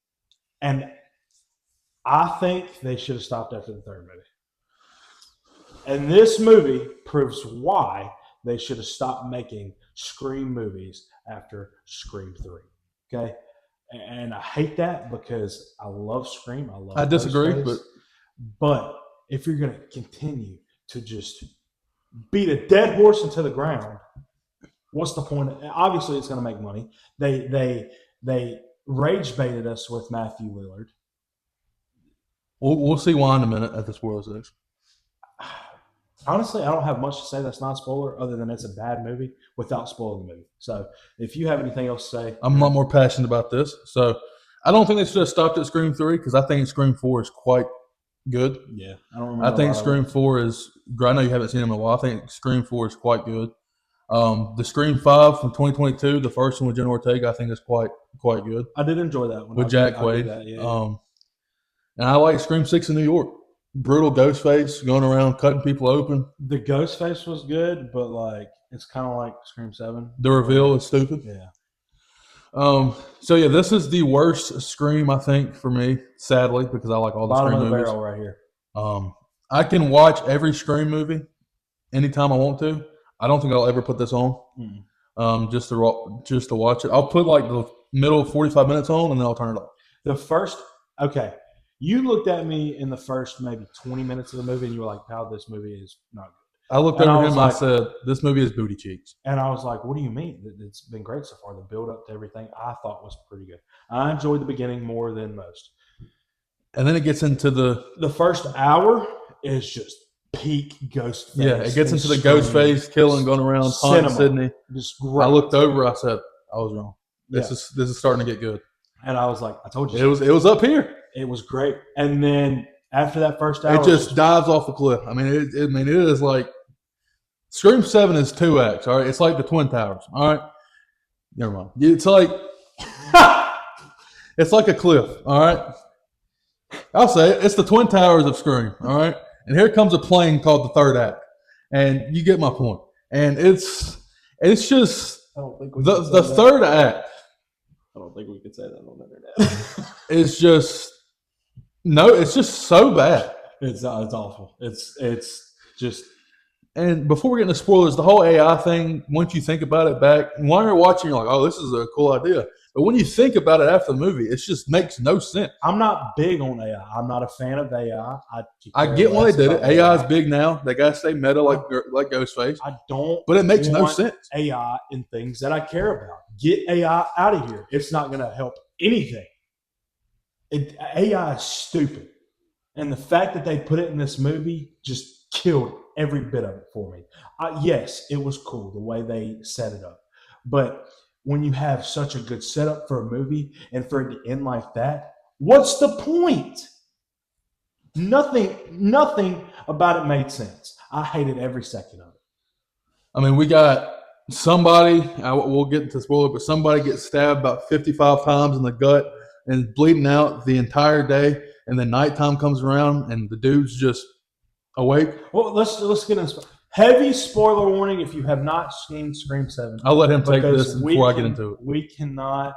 [SPEAKER 2] And I think they should have stopped after the third movie. And this movie proves why they should have stopped making Scream movies after Scream 3. Okay? And I hate that because I love Scream.
[SPEAKER 1] I disagree,
[SPEAKER 2] but if you're going to continue to just beat a dead horse into the ground, what's the point? Obviously, it's going to make money. They rage baited us with Matthew Lillard.
[SPEAKER 1] We'll see why in a minute at the spoiler section.
[SPEAKER 2] Honestly, I don't have much to say that's not spoiler other than it's a bad movie without spoiling the movie. So if you have anything else to say.
[SPEAKER 1] I'm a lot more passionate about this. So I don't think they should have stopped at Scream 3 because I think Scream 4 is quite good.
[SPEAKER 2] Yeah. I don't remember.
[SPEAKER 1] I think Scream 4 is – I know you haven't seen them in a while. I think Scream 4 is quite good. The Scream 5 from 2022, the first one with Jenna Ortega, I think is quite good.
[SPEAKER 2] I did enjoy that one.
[SPEAKER 1] With Jack Quaid. And I like Scream 6 in New York. Brutal Ghostface going around cutting people open.
[SPEAKER 2] The Ghostface was good, but like it's kind of like Scream 7.
[SPEAKER 1] The reveal is stupid.
[SPEAKER 2] Yeah.
[SPEAKER 1] So yeah, this is the worst Scream I think for me, sadly, because I like all the
[SPEAKER 2] Bottom
[SPEAKER 1] Scream
[SPEAKER 2] of the
[SPEAKER 1] movies.
[SPEAKER 2] barrel right here.
[SPEAKER 1] I can watch every Scream movie anytime I want to. I don't think I'll ever put this on. Just to watch it. I'll put like the middle 45 minutes on and then I'll turn it off.
[SPEAKER 2] Okay. You looked at me in the first maybe 20 minutes of the movie and you were like, "Pal, this movie is not good."
[SPEAKER 1] I looked over him and I said, "This movie is booty cheeks."
[SPEAKER 2] And I was like, "What do you mean? It's been great so far. The build up to everything I thought was pretty good. I enjoyed the beginning more than most."
[SPEAKER 1] And then it gets into
[SPEAKER 2] the first hour is just peak Ghostface.
[SPEAKER 1] Yeah, it gets into the Ghostface killing, going around taunting Sydney.
[SPEAKER 2] Just great.
[SPEAKER 1] I looked over. I said, "I was wrong. This is starting to get good."
[SPEAKER 2] And I was like, "I told you."
[SPEAKER 1] It was up here.
[SPEAKER 2] It was great. And then after that first hour,
[SPEAKER 1] it just dives off a cliff. I mean, it is like Scream 7 is 2 acts. All right, it's like the Twin Towers. All right, never mind. It's like it's like a cliff. All right, I'll say it. It's the Twin Towers of Scream. All right, and here comes a plane called the third act, and you get my point. And it's just the third act.
[SPEAKER 4] I don't think we could say that on the internet.
[SPEAKER 1] It's just so bad.
[SPEAKER 2] It's awful. It's just.
[SPEAKER 1] And before we get into spoilers, the whole AI thing, once you think about it back, while you're watching, you're like, "Oh, this is a cool idea." But when you think about it after the movie, it just makes no sense.
[SPEAKER 2] I'm not big on AI. I'm not a fan of AI.
[SPEAKER 1] I get why they did it. AI is big now. They got to stay meta like Ghostface.
[SPEAKER 2] I don't.
[SPEAKER 1] But it makes no sense.
[SPEAKER 2] AI in things that I care about. Get AI out of here. It's not going to help anything. AI is stupid. And the fact that they put it in this movie just killed every bit of it for me. Yes, it was cool the way they set it up. But when you have such a good setup for a movie and for it to end like that, what's the point? Nothing about it made sense. I hated every second of it.
[SPEAKER 1] I mean, we got somebody, we'll get into spoiler, but somebody gets stabbed about 55 times in the gut and bleeding out the entire day. And then nighttime comes around and the dude's just awake.
[SPEAKER 2] Well, let's get into heavy spoiler warning if you have not seen Scream 7.
[SPEAKER 1] I'll let him take this before I get into it.
[SPEAKER 2] We cannot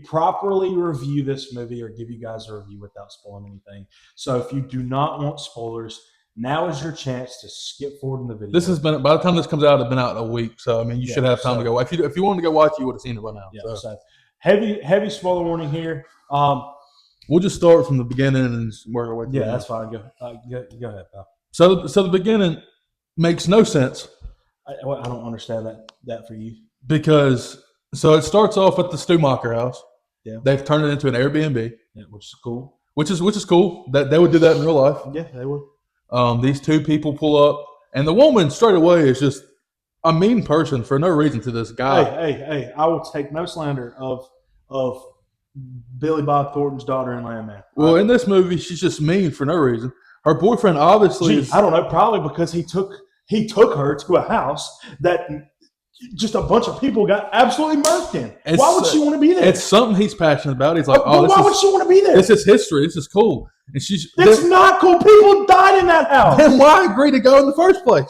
[SPEAKER 2] properly review this movie or give you guys a review without spoiling anything. So if you do not want spoilers, now is your chance to skip forward in the video.
[SPEAKER 1] This has been, by the time this comes out, it's been out a week. So I mean, you should have time to go. If you wanted to go watch, you would have seen it by now.
[SPEAKER 2] Yeah. So heavy spoiler warning here.
[SPEAKER 1] We'll just start from the beginning and work our way through.
[SPEAKER 2] Yeah, that's fine. Go ahead, pal.
[SPEAKER 1] So the beginning makes no sense.
[SPEAKER 2] I don't understand that for you.
[SPEAKER 1] Because it starts off at the Stumacher house,
[SPEAKER 2] Yeah.
[SPEAKER 1] They've turned it into an Airbnb,
[SPEAKER 2] Yeah, which is cool.
[SPEAKER 1] which is cool. That they would do that in real life.
[SPEAKER 2] Yeah, they would.
[SPEAKER 1] These two people pull up, and the woman straight away is just a mean person for no reason to this guy.
[SPEAKER 2] Hey! I will take no slander of Billy Bob Thornton's daughter in Landman.
[SPEAKER 1] Well, in this movie, she's just mean for no reason. Her boyfriend obviously is.
[SPEAKER 2] I don't know. Probably because he took her to a house that just a bunch of people got absolutely murked in. Why would she want to be there?
[SPEAKER 1] It's something he's passionate about. He's like,
[SPEAKER 2] why would she want to be there?
[SPEAKER 1] This is history. This is cool. And
[SPEAKER 2] It's not cool. People died in that house.
[SPEAKER 1] Then why agree to go in the first place?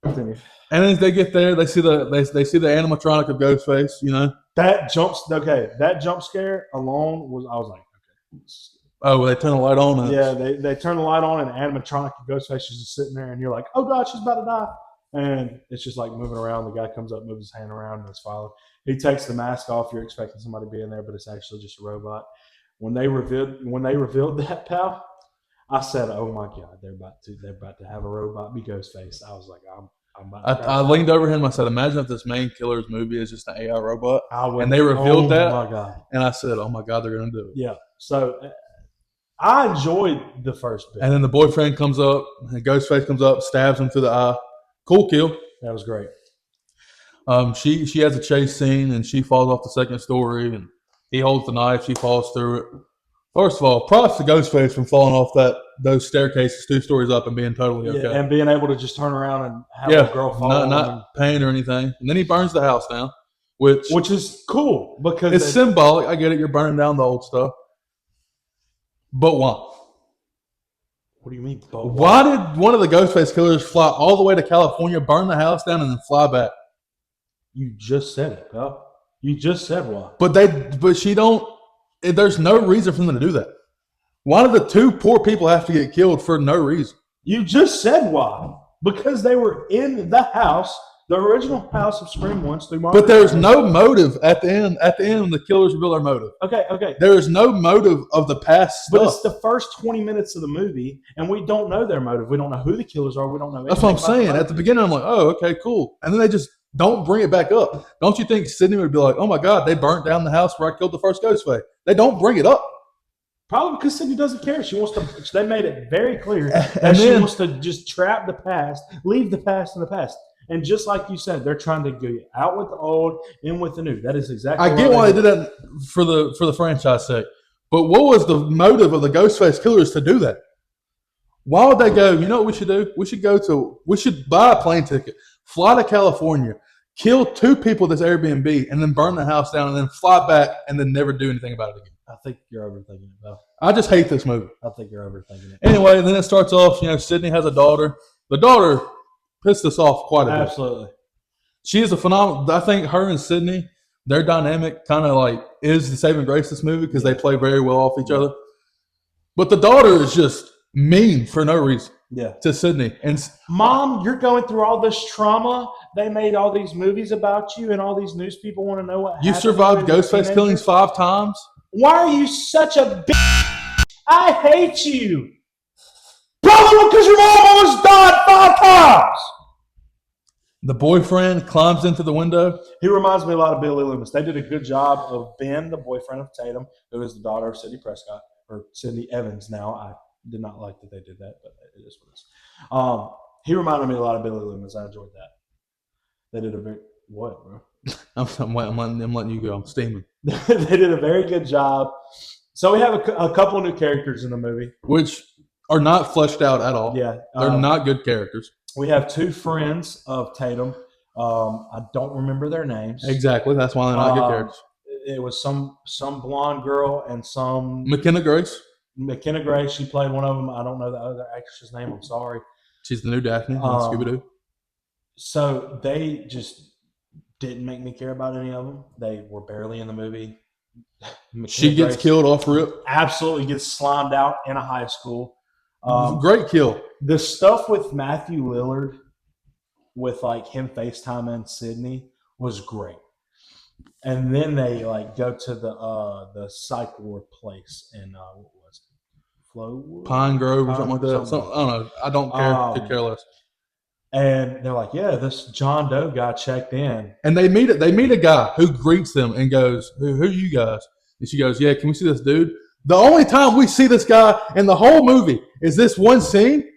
[SPEAKER 1] And then they get there, they see the animatronic of Ghostface. You know
[SPEAKER 2] that jump scare alone was. I was like, okay.
[SPEAKER 1] Oh, well, they turn the light on.
[SPEAKER 2] Yeah, they turn the light on, and the animatronic of Ghostface is just sitting there, and you're like, oh god, she's about to die. And it's just like moving around. The guy comes up, moves his hand around, and it's followed. He takes the mask off. You're expecting somebody to be in there, but it's actually just a robot. When they revealed that, pal, I said, "Oh my God, they're about to have a robot be Ghostface." I was like, I'm about to
[SPEAKER 1] I leaned over him. I said, "Imagine if this main killer's movie is just an AI robot." And they revealed that.
[SPEAKER 2] Oh my God!
[SPEAKER 1] And I said, "Oh my God, they're gonna do it."
[SPEAKER 2] Yeah. So I enjoyed the first bit.
[SPEAKER 1] And then the boyfriend comes up, and Ghostface comes up, stabs him through the eye. Cool kill.
[SPEAKER 2] That was great.
[SPEAKER 1] She has a chase scene, and she falls off the second story, and he holds the knife. She falls through it. First of all, props to Ghostface from falling off those staircases 2 stories up and being totally okay.
[SPEAKER 2] Yeah, and being able to just turn around and have a girl fall
[SPEAKER 1] not pain or anything. And then he burns the house down, which
[SPEAKER 2] is cool because
[SPEAKER 1] it's symbolic. I get it. You're burning down the old stuff. But why?
[SPEAKER 2] What do you mean?
[SPEAKER 1] Why did one of the Ghostface killers fly all the way to California, burn the house down, and then fly back?
[SPEAKER 2] You just said it, pal. You just said why.
[SPEAKER 1] But she don't. There's no reason for them to do that. Why did the 2 poor people have to get killed for no reason?
[SPEAKER 2] You just said why. Because they were in the house, the original house of Scream once through Martin.
[SPEAKER 1] But there's no motive at the end. At the end, the killers reveal their motive.
[SPEAKER 2] Okay.
[SPEAKER 1] There is no motive of the past stuff.
[SPEAKER 2] But it's the first 20 minutes of the movie, and we don't know their motive. We don't know who the killers are. We don't know.
[SPEAKER 1] That's what I'm saying. At the beginning, I'm like, oh, okay, cool. And then they just don't bring it back up. Don't you think Sydney would be like, oh my God, they burnt down the house where I killed the first Ghostface? They don't bring it up.
[SPEAKER 2] Probably because Sydney doesn't care. She wants to. They made it very clear that she wants to just trap the past, leave the past in the past. And just like you said, they're trying to go out with the old, in with the new. That is exactly.
[SPEAKER 1] I get why they did that for the franchise sake. But what was the motive of the Ghostface killers to do that? Why would they go? You know what we should do? We should buy a plane ticket, fly to California, kill 2 people at this Airbnb, and then burn the house down, and then fly back, and then never do anything about it again.
[SPEAKER 2] I think you're overthinking it, though.
[SPEAKER 1] I just hate this movie.
[SPEAKER 2] I think you're overthinking it.
[SPEAKER 1] Anyway, then it starts off. Sydney has a daughter. The daughter pissed us off quite a bit.
[SPEAKER 2] Absolutely.
[SPEAKER 1] She is a phenomenal. I think her and Sydney, their dynamic kind of like is the saving grace of this movie because they play very well off each other. But the daughter is just mean for no reason.
[SPEAKER 2] Yeah.
[SPEAKER 1] To Sydney. And
[SPEAKER 2] Mom, you're going through all this trauma. They made all these movies about you, and all these news people want to know what happened.
[SPEAKER 1] You survived Ghostface killings 5 times?
[SPEAKER 2] Why are you such a bitch? I hate you. Probably because your mom almost died 5 times.
[SPEAKER 1] The boyfriend climbs into the window.
[SPEAKER 2] He reminds me a lot of Billy Loomis. They did a good job of Ben, the boyfriend of Tatum, who is the daughter of Sidney Prescott, or Sydney Evans now. I did not like that they did that, but it is what it is. He reminded me a lot of Billy Loomis. I enjoyed that. They did a very what, bro?
[SPEAKER 1] I'm letting you go. I'm steaming.
[SPEAKER 2] They did a very good job. So we have a couple of new characters in the movie,
[SPEAKER 1] which are not fleshed out at all.
[SPEAKER 2] Yeah,
[SPEAKER 1] they're not good characters.
[SPEAKER 2] We have 2 friends of Tatum. I don't remember their names.
[SPEAKER 1] Exactly. That's why they're not good characters.
[SPEAKER 2] It was some blonde girl and some
[SPEAKER 1] McKenna Grace.
[SPEAKER 2] She played one of them. I don't know the other actress's name. I'm sorry.
[SPEAKER 1] She's the new Daphne on Scooby-Doo.
[SPEAKER 2] So they just didn't make me care about any of them. They were barely in the movie.
[SPEAKER 1] She gets killed off rip.
[SPEAKER 2] Absolutely gets slimed out in a high school.
[SPEAKER 1] Great kill.
[SPEAKER 2] The stuff with Matthew Lillard, with like him FaceTiming Sydney, was great. And then they go to the psych ward place in what was it? Flowwood?
[SPEAKER 1] Pine Grove or something like that. I don't know. I don't care. Could care less.
[SPEAKER 2] And they're like, yeah, this John Doe guy checked in.
[SPEAKER 1] And they meet a guy who greets them and goes, who are you guys? And she goes, yeah, can we see this dude? The only time we see this guy in the whole movie is this one scene.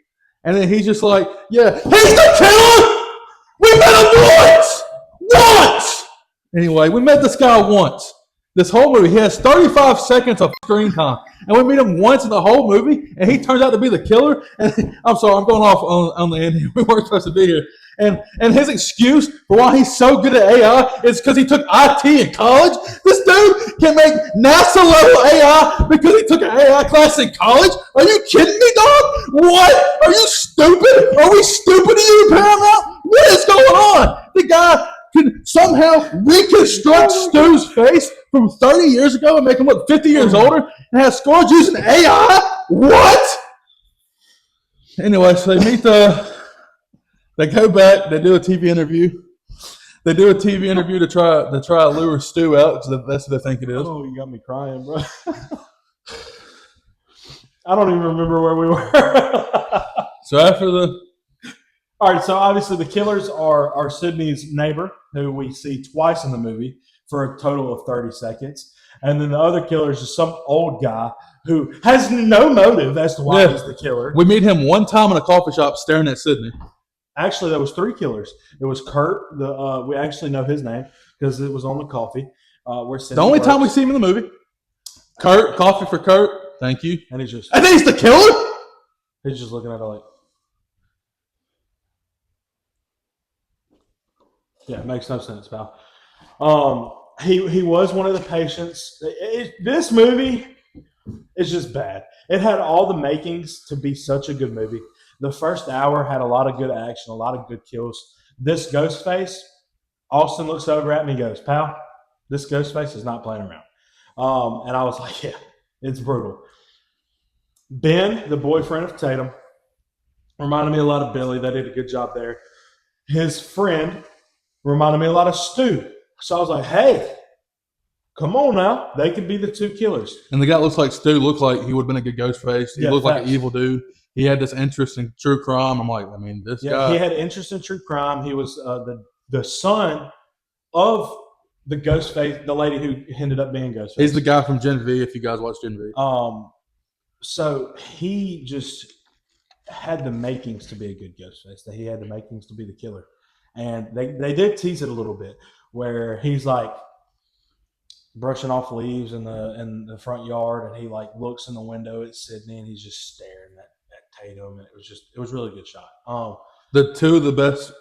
[SPEAKER 1] And then he's just like, yeah, he's the killer! We met him once! Once! Anyway, we met this guy once. This whole movie, he has 35 seconds of screen time. And we meet him once in the whole movie, and he turns out to be the killer. And I'm sorry, I'm going off on the end. We weren't supposed to be here. And his excuse for why he's so good at AI is because he took IT in college. This dude can make NASA-level AI because he took an AI class in college? Are you kidding me, dog? What? Are you stupid? Are we stupid to you, Paramount? What is going on? The guy can somehow reconstruct Stu's face from 30 years ago and make him look 50 years older and have scores using AI? What? Anyway, so they go back, they do a TV interview. They do a TV interview to try to lure Stu out because that's what they think it is.
[SPEAKER 2] Oh, you got me crying, bro. I don't even remember where we were.
[SPEAKER 1] So after the...
[SPEAKER 2] All right, so obviously the killers are Sydney's neighbor, who we see twice in the movie for a total of 30 seconds. And then the other killer is just some old guy who has no motive as to why he's the killer.
[SPEAKER 1] We meet him one time in a coffee shop staring at Sydney.
[SPEAKER 2] Actually, there was 3 killers. It was Kurt. We actually know his name because it was on the coffee. Where Sydney
[SPEAKER 1] the only
[SPEAKER 2] works.
[SPEAKER 1] time we see him in the movie. Kurt, coffee for Kurt. Thank you.
[SPEAKER 2] And he's just...
[SPEAKER 1] And he's the killer?
[SPEAKER 2] He's just looking at her like... Yeah, it makes no sense, pal. He was one of the patients. This movie is just bad. It had all the makings to be such a good movie. The first hour had a lot of good action, a lot of good kills. This Ghostface, Austin looks over at me and goes, pal, this Ghostface is not playing around. And I was like, yeah, it's brutal. Ben, the boyfriend of Tatum, reminded me a lot of Billy. They did a good job there. His friend reminded me a lot of Stu. So I was like, hey, come on now. They could be the 2 killers.
[SPEAKER 1] And the guy looks like Stu, looks like he would have been a good Ghostface. He looked like an evil dude. He had this interest in true crime. I'm like, I mean, this guy.
[SPEAKER 2] He had interest in true crime. He was the son of the Ghostface, the lady who ended up being Ghostface.
[SPEAKER 1] He's the guy from Gen V, if you guys watch Gen V.
[SPEAKER 2] So he just had the makings to be a good Ghostface. That he had the makings to be the killer. And they did tease it a little bit where he's like brushing off leaves in the front yard, and he like looks in the window at Sydney and he's just staring at Tatum, and it was really good shot.
[SPEAKER 1] The 2 of the best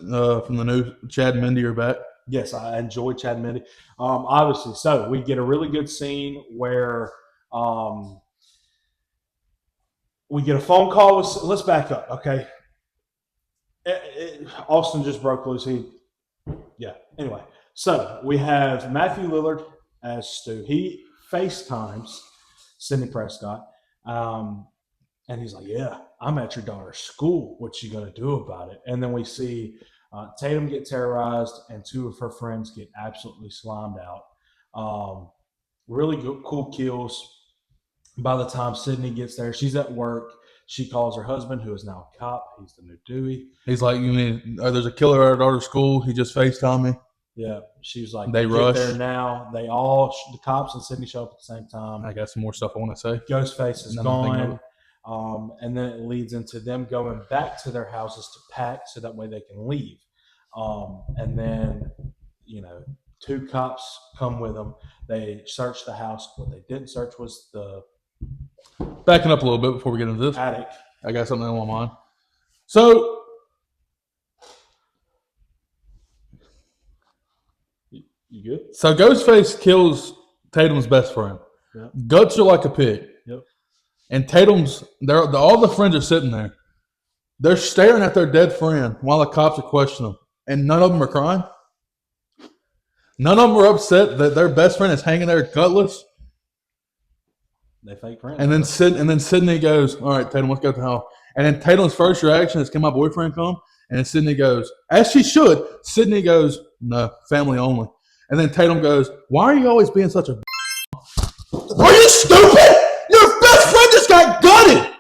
[SPEAKER 1] from the new Chad and Mindy are back.
[SPEAKER 2] Yes, I enjoy Chad and Mindy. Obviously, so we get a really good scene where we get a phone call. Let's back up, okay? Austin just broke loose. Anyway, so we have Matthew Lillard as Stu. He FaceTimes Sydney Prescott, and he's like, yeah, I'm at your daughter's school. What you gonna do about it? And then we see Tatum get terrorized, and 2 of her friends get absolutely slimed out. Really good, cool kills. By the time Sydney gets there, she's at work. She calls her husband, who is now a cop. He's the new Dewey.
[SPEAKER 1] He's like, you mean there's a killer at our daughter's school? He just FaceTimed me.
[SPEAKER 2] Yeah, she's like,
[SPEAKER 1] they rush
[SPEAKER 2] there now. They the cops and Sydney show up at the same time.
[SPEAKER 1] I got some more stuff I want to say.
[SPEAKER 2] Ghostface is gone. And then it leads into them going back to their houses to pack so that way they can leave. And then, 2 cops come with them. They search the house. What they didn't search was the...
[SPEAKER 1] Backing up a little bit before we get into this.
[SPEAKER 2] Attic.
[SPEAKER 1] I got something on my mind. So...
[SPEAKER 2] You good?
[SPEAKER 1] So Ghostface kills Tatum's best friend.
[SPEAKER 2] Yep.
[SPEAKER 1] Guts are like a pig.
[SPEAKER 2] Yep.
[SPEAKER 1] And Tatum's, all the friends are sitting there. They're staring at their dead friend while the cops are questioning them. And none of them are crying. None of them are upset that their best friend is hanging there gutless.
[SPEAKER 2] They fake friends.
[SPEAKER 1] And then Sydney goes, all right, Tatum, let's go to the house. And then Tatum's first reaction is, can my boyfriend come? And then Sydney goes, as she should. Sydney goes, no, family only. And then Tatum goes, why are you always being such a... Are you stupid? Your best friend just got gutted.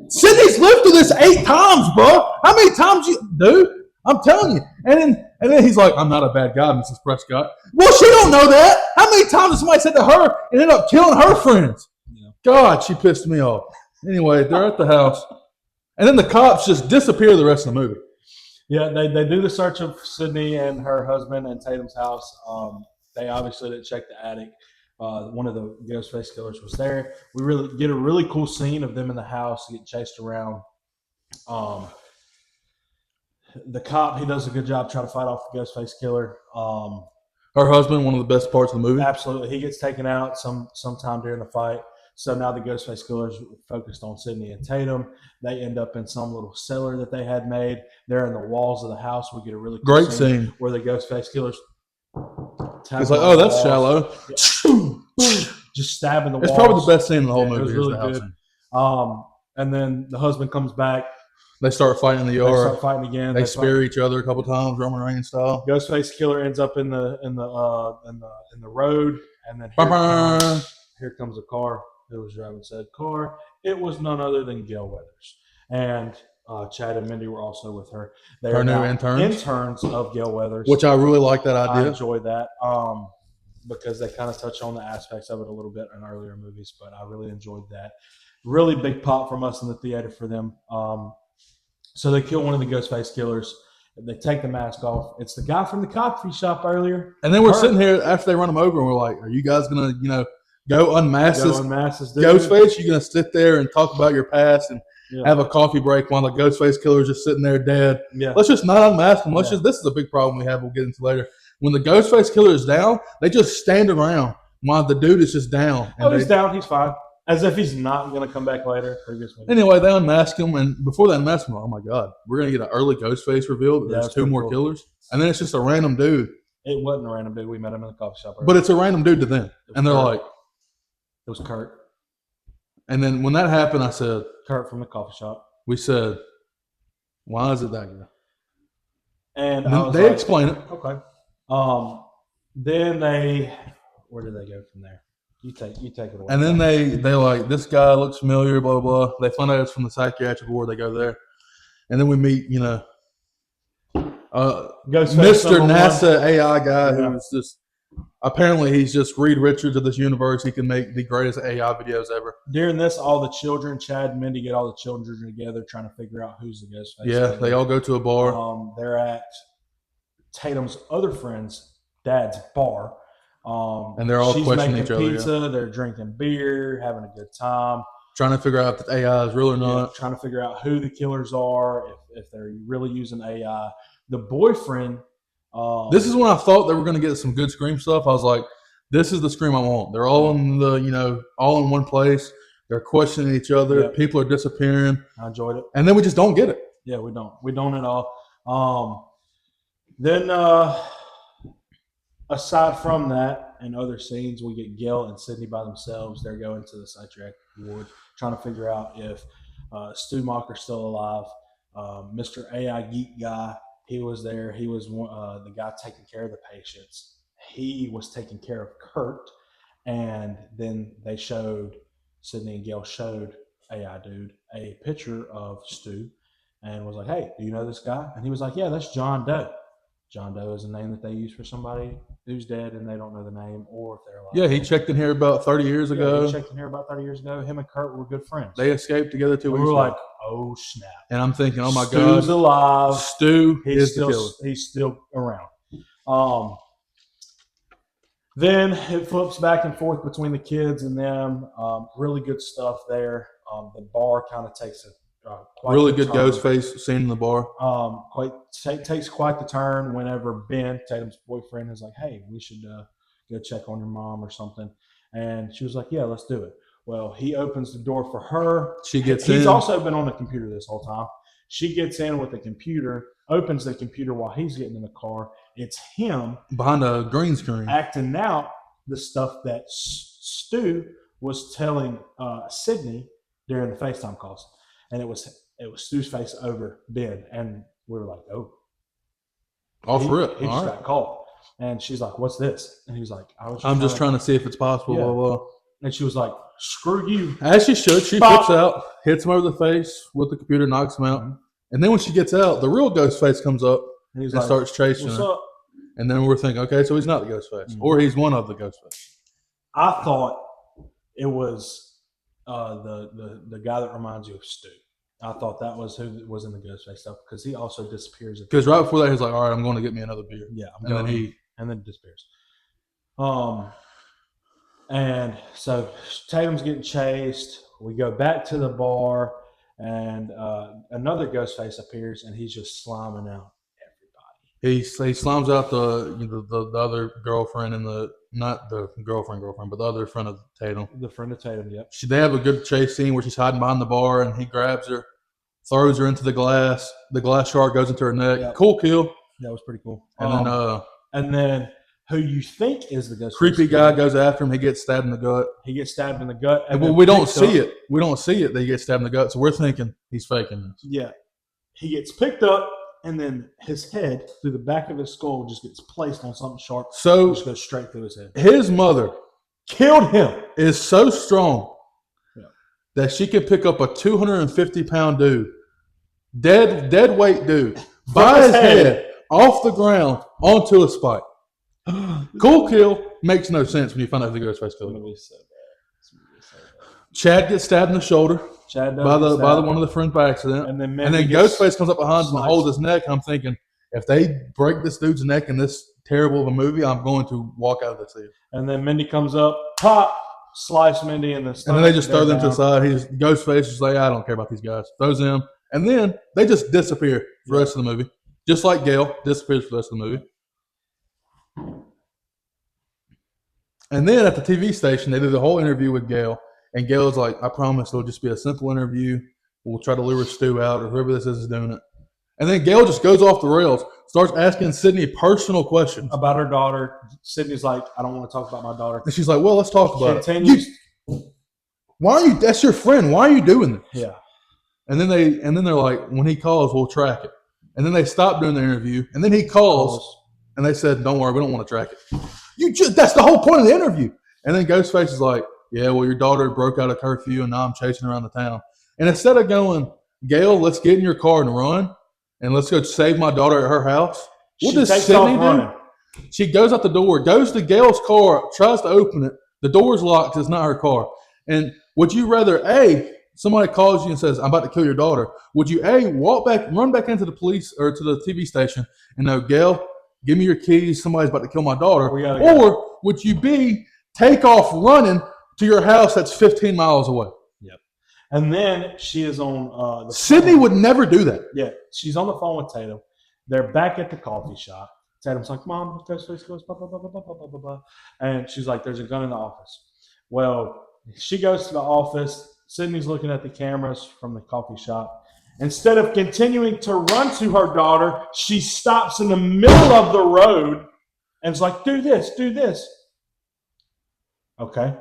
[SPEAKER 1] Sydney's lived through this 8 times, bro. How many times you... Dude, I'm telling you. And then he's like, I'm not a bad guy, Mrs. Prescott. Well, she don't know that. How many times has somebody said to her and ended up killing her friends?
[SPEAKER 2] Yeah.
[SPEAKER 1] God, she pissed me off. Anyway, they're at the house. And then the cops just disappear the rest of the movie.
[SPEAKER 2] Yeah, they do the search of Sydney and her husband and Tatum's house. They obviously didn't check the attic. One of the Ghostface killers was there. We really get a really cool scene of them in the house getting chased around. The cop, he does a good job trying to fight off the Ghostface killer.
[SPEAKER 1] Her husband, one of the best parts of the movie.
[SPEAKER 2] Absolutely, he gets taken out sometime during the fight. So now the Ghostface killer's focused on Sydney and Tatum. They end up in some little cellar that they had made. They're in the walls of the house. We get a really cool
[SPEAKER 1] Great scene
[SPEAKER 2] where the Ghostface killer's.
[SPEAKER 1] It's like, oh, that's shallow.
[SPEAKER 2] Just stabbing the walls.
[SPEAKER 1] It's probably the best scene in the whole movie.
[SPEAKER 2] It was really good. And then the husband comes back.
[SPEAKER 1] They start fighting in the yard.
[SPEAKER 2] They start fighting again.
[SPEAKER 1] They spear each other a couple times, Roman Reigns style.
[SPEAKER 2] Ghostface killer ends up in the road, and then here comes a car. It was driving said car. It was none other than Gail Weathers, and Chad and Mindy were also with her. They
[SPEAKER 1] Her
[SPEAKER 2] are
[SPEAKER 1] new
[SPEAKER 2] now
[SPEAKER 1] interns
[SPEAKER 2] of Gail Weathers,
[SPEAKER 1] which I really like that
[SPEAKER 2] I
[SPEAKER 1] idea.
[SPEAKER 2] enjoyed that because they kind of touch on the aspects of it a little bit in earlier movies, but I really enjoyed that. Really big pop from us in the theater for them. So they kill one of the Ghostface killers. They take the mask off. It's the guy from the coffee shop earlier.
[SPEAKER 1] And then we're sitting here after they run them over, and we're like, "Are you guys gonna, go unmask this Ghostface? You're gonna sit there and talk about your past and have a coffee break while the Ghostface killer's just sitting there dead?
[SPEAKER 2] Yeah.
[SPEAKER 1] Let's just not unmask him. This is a big problem we have. We'll get into later. When the Ghostface killer is down, they just stand around while the dude is just down.
[SPEAKER 2] And he's down. He's fine. As if he's not going to come back later.
[SPEAKER 1] Anyway, they unmask him, and before they unmask him, oh my God, we're going to get an early Ghostface reveal. There's two more killers, and then it's just a random dude.
[SPEAKER 2] It wasn't a random dude. We met him in the coffee shop.
[SPEAKER 1] But it's a random dude to them, and they're like,
[SPEAKER 2] it was Kurt.
[SPEAKER 1] And then when that happened, I said,
[SPEAKER 2] Kurt from the coffee shop.
[SPEAKER 1] We said, why is it that guy?
[SPEAKER 2] And
[SPEAKER 1] they explain it.
[SPEAKER 2] Okay. Then where did they go from there? You take it away.
[SPEAKER 1] And then they like, this guy looks familiar, blah, blah, blah. They find out it's from the psychiatric ward. They go there. And then we meet, Mr. NASA AI guy who's just, apparently he's just Reed Richards of this universe. He can make the greatest AI videos ever.
[SPEAKER 2] During this, all the children, Chad and Mindy, get all the children together trying to figure out who's the Ghostface.
[SPEAKER 1] Yeah, they all go to a bar.
[SPEAKER 2] They're at Tatum's other friend's dad's bar.
[SPEAKER 1] And they're all questioning each other.
[SPEAKER 2] Pizza, they're drinking beer, having a good time.
[SPEAKER 1] Trying to figure out if the AI is real or not.
[SPEAKER 2] Trying to figure out who the killers are, if they're really using AI. The boyfriend.
[SPEAKER 1] This is when I thought they were going to get some good Scream stuff. I was like, this is the Scream I want. They're all in all in one place. They're questioning each other. Yep. People are disappearing.
[SPEAKER 2] I enjoyed it.
[SPEAKER 1] And then we just don't get it.
[SPEAKER 2] Yeah, we don't. We don't at all. Then aside from that and other scenes, we get Gail and Sydney by themselves. They're going to the psychiatric ward, trying to figure out if Stu Mocker's still alive. Mr. AI Geek guy, he was there. He was the guy taking care of the patients. He was taking care of Kurt. And then they showed, Sydney and Gail showed AI dude a picture of Stu and was like, hey, do you know this guy? And he was like, yeah, that's John Doe. John Doe is a name that they use for somebody who's dead and they don't know the name or if they're alive.
[SPEAKER 1] Yeah, he checked in here about 30 years ago.
[SPEAKER 2] He checked in here about 30 years ago. Him and Kurt were good friends.
[SPEAKER 1] They escaped together 2 weeks ago.
[SPEAKER 2] We were like, oh, snap.
[SPEAKER 1] And I'm thinking, oh, my God.
[SPEAKER 2] Stu's alive.
[SPEAKER 1] Stu is the killer.
[SPEAKER 2] He's still around. Then it flips back and forth between the kids and them. Really good stuff there. The bar kind of takes a
[SPEAKER 1] really good Ghostface scene in the bar.
[SPEAKER 2] Takes quite the turn whenever Ben, Tatum's boyfriend, is like, hey, we should go check on your mom or something. And she was like, yeah, let's do it. Well, he opens the door for her.
[SPEAKER 1] She gets in.
[SPEAKER 2] He's also been on the computer this whole time. She gets in with the computer, opens the computer while he's getting in the car. It's him.
[SPEAKER 1] Behind a green screen.
[SPEAKER 2] Acting out the stuff that Stu was telling Sydney during the FaceTime calls. And it was Stu's face over Ben. And we were like, oh.
[SPEAKER 1] Off rip.
[SPEAKER 2] He just got called. And she's like, what's this? And he was like,
[SPEAKER 1] I'm just trying to see if it's possible, blah, blah.
[SPEAKER 2] And she was like, screw you.
[SPEAKER 1] As she should. She flips out, hits him over the face with the computer, knocks him out. And then when she gets out, the real Ghostface comes up
[SPEAKER 2] And he's
[SPEAKER 1] and
[SPEAKER 2] like,
[SPEAKER 1] starts chasing
[SPEAKER 2] "What's
[SPEAKER 1] her.
[SPEAKER 2] up?"
[SPEAKER 1] And then we're thinking, okay, so he's not the Ghostface, or he's one of the Ghostface.
[SPEAKER 2] I thought it was the guy that reminds you of Stu. I thought that was who was in the Ghostface stuff because he also disappears.
[SPEAKER 1] Because right before that, he's like, all right, I'm going to get me another beer.
[SPEAKER 2] Yeah,
[SPEAKER 1] And then
[SPEAKER 2] disappears. And so Tatum's getting chased. We go back to the bar, and another Ghostface appears, and he's just sliming out everybody.
[SPEAKER 1] he slams out the other girlfriend and not the girlfriend, but the other friend of Tatum.
[SPEAKER 2] The friend of Tatum, yep.
[SPEAKER 1] They have a good chase scene where she's hiding behind the bar, and he grabs her, throws her into the glass. The glass shard goes into her neck. Yep. Cool kill.
[SPEAKER 2] That was pretty cool.
[SPEAKER 1] And
[SPEAKER 2] then who you think is the Ghostface?
[SPEAKER 1] Creepy guy goes after him. He gets stabbed in the gut.
[SPEAKER 2] And
[SPEAKER 1] we don't see it. We don't see it that he gets stabbed in the gut, so we're thinking he's faking this.
[SPEAKER 2] Yeah. He gets picked up, and then his head, through the back of his skull, just gets placed on something sharp.
[SPEAKER 1] So
[SPEAKER 2] just goes straight through his head.
[SPEAKER 1] His mother
[SPEAKER 2] killed him.
[SPEAKER 1] Is so strong that she can pick up a 250-pound dude, dead weight dude, by his head off the ground onto a spike. Cool kill. Makes no sense when you find out the Ghostface killed him. Chad gets stabbed in the shoulder by one of the friends by accident. And then Ghostface comes up behind him and holds his neck. And I'm thinking, if they break this dude's neck in this terrible of a movie, I'm going to walk out of this theater.
[SPEAKER 2] And then Mindy comes up, pop, slice Mindy in the stomach.
[SPEAKER 1] And then they just throw them to the side. Ghostface is like, I don't care about these guys. Throws them. And then they just disappear for the rest of the movie. Just like Gail disappears for the rest of the movie. And then at the TV station, they did the whole interview with Gail. And Gail's like, I promise it'll just be a simple interview. We'll try to lure Stu out or whoever this is doing it. And then Gail just goes off the rails, starts asking Sydney personal questions.
[SPEAKER 2] About her daughter. Sydney's like, I don't want to talk about my daughter.
[SPEAKER 1] And she's like, well, let's talk about it. Why are you, that's your friend. Why are you doing this?
[SPEAKER 2] Yeah.
[SPEAKER 1] And then they're like, when he calls, we'll track it. And then they stop doing the interview. And then he calls. And they said, don't worry, we don't want to track it. That's the whole point of the interview. And then Ghostface is like, yeah, well, your daughter broke out of curfew and now I'm chasing around the town. And instead of going, Gail, let's get in your car and run and let's go save my daughter at her house. What does Sydney do? She goes out the door, goes to Gail's car, tries to open it. The door's locked. It's not her car. And would you rather, somebody calls you and says, I'm about to kill your daughter. Would you, run back into the police or to the TV station and know, Gail, give me your keys. Somebody's about to kill my daughter. Or would you take off running to your house that's 15 miles away?
[SPEAKER 2] Yep. And then she is on
[SPEAKER 1] Sydney would never do that.
[SPEAKER 2] Yeah. She's on the phone with Tatum. They're back at the coffee shop. Tatum's like, Mom, Ghostface goes, blah, blah, blah, blah, blah, blah, blah, blah. And she's like, there's a gun in the office. Well, she goes to the office. Sydney's looking at the cameras from the coffee shop. Instead of continuing to run to her daughter, she stops in the middle of the road and is like, do this, do this. Okay.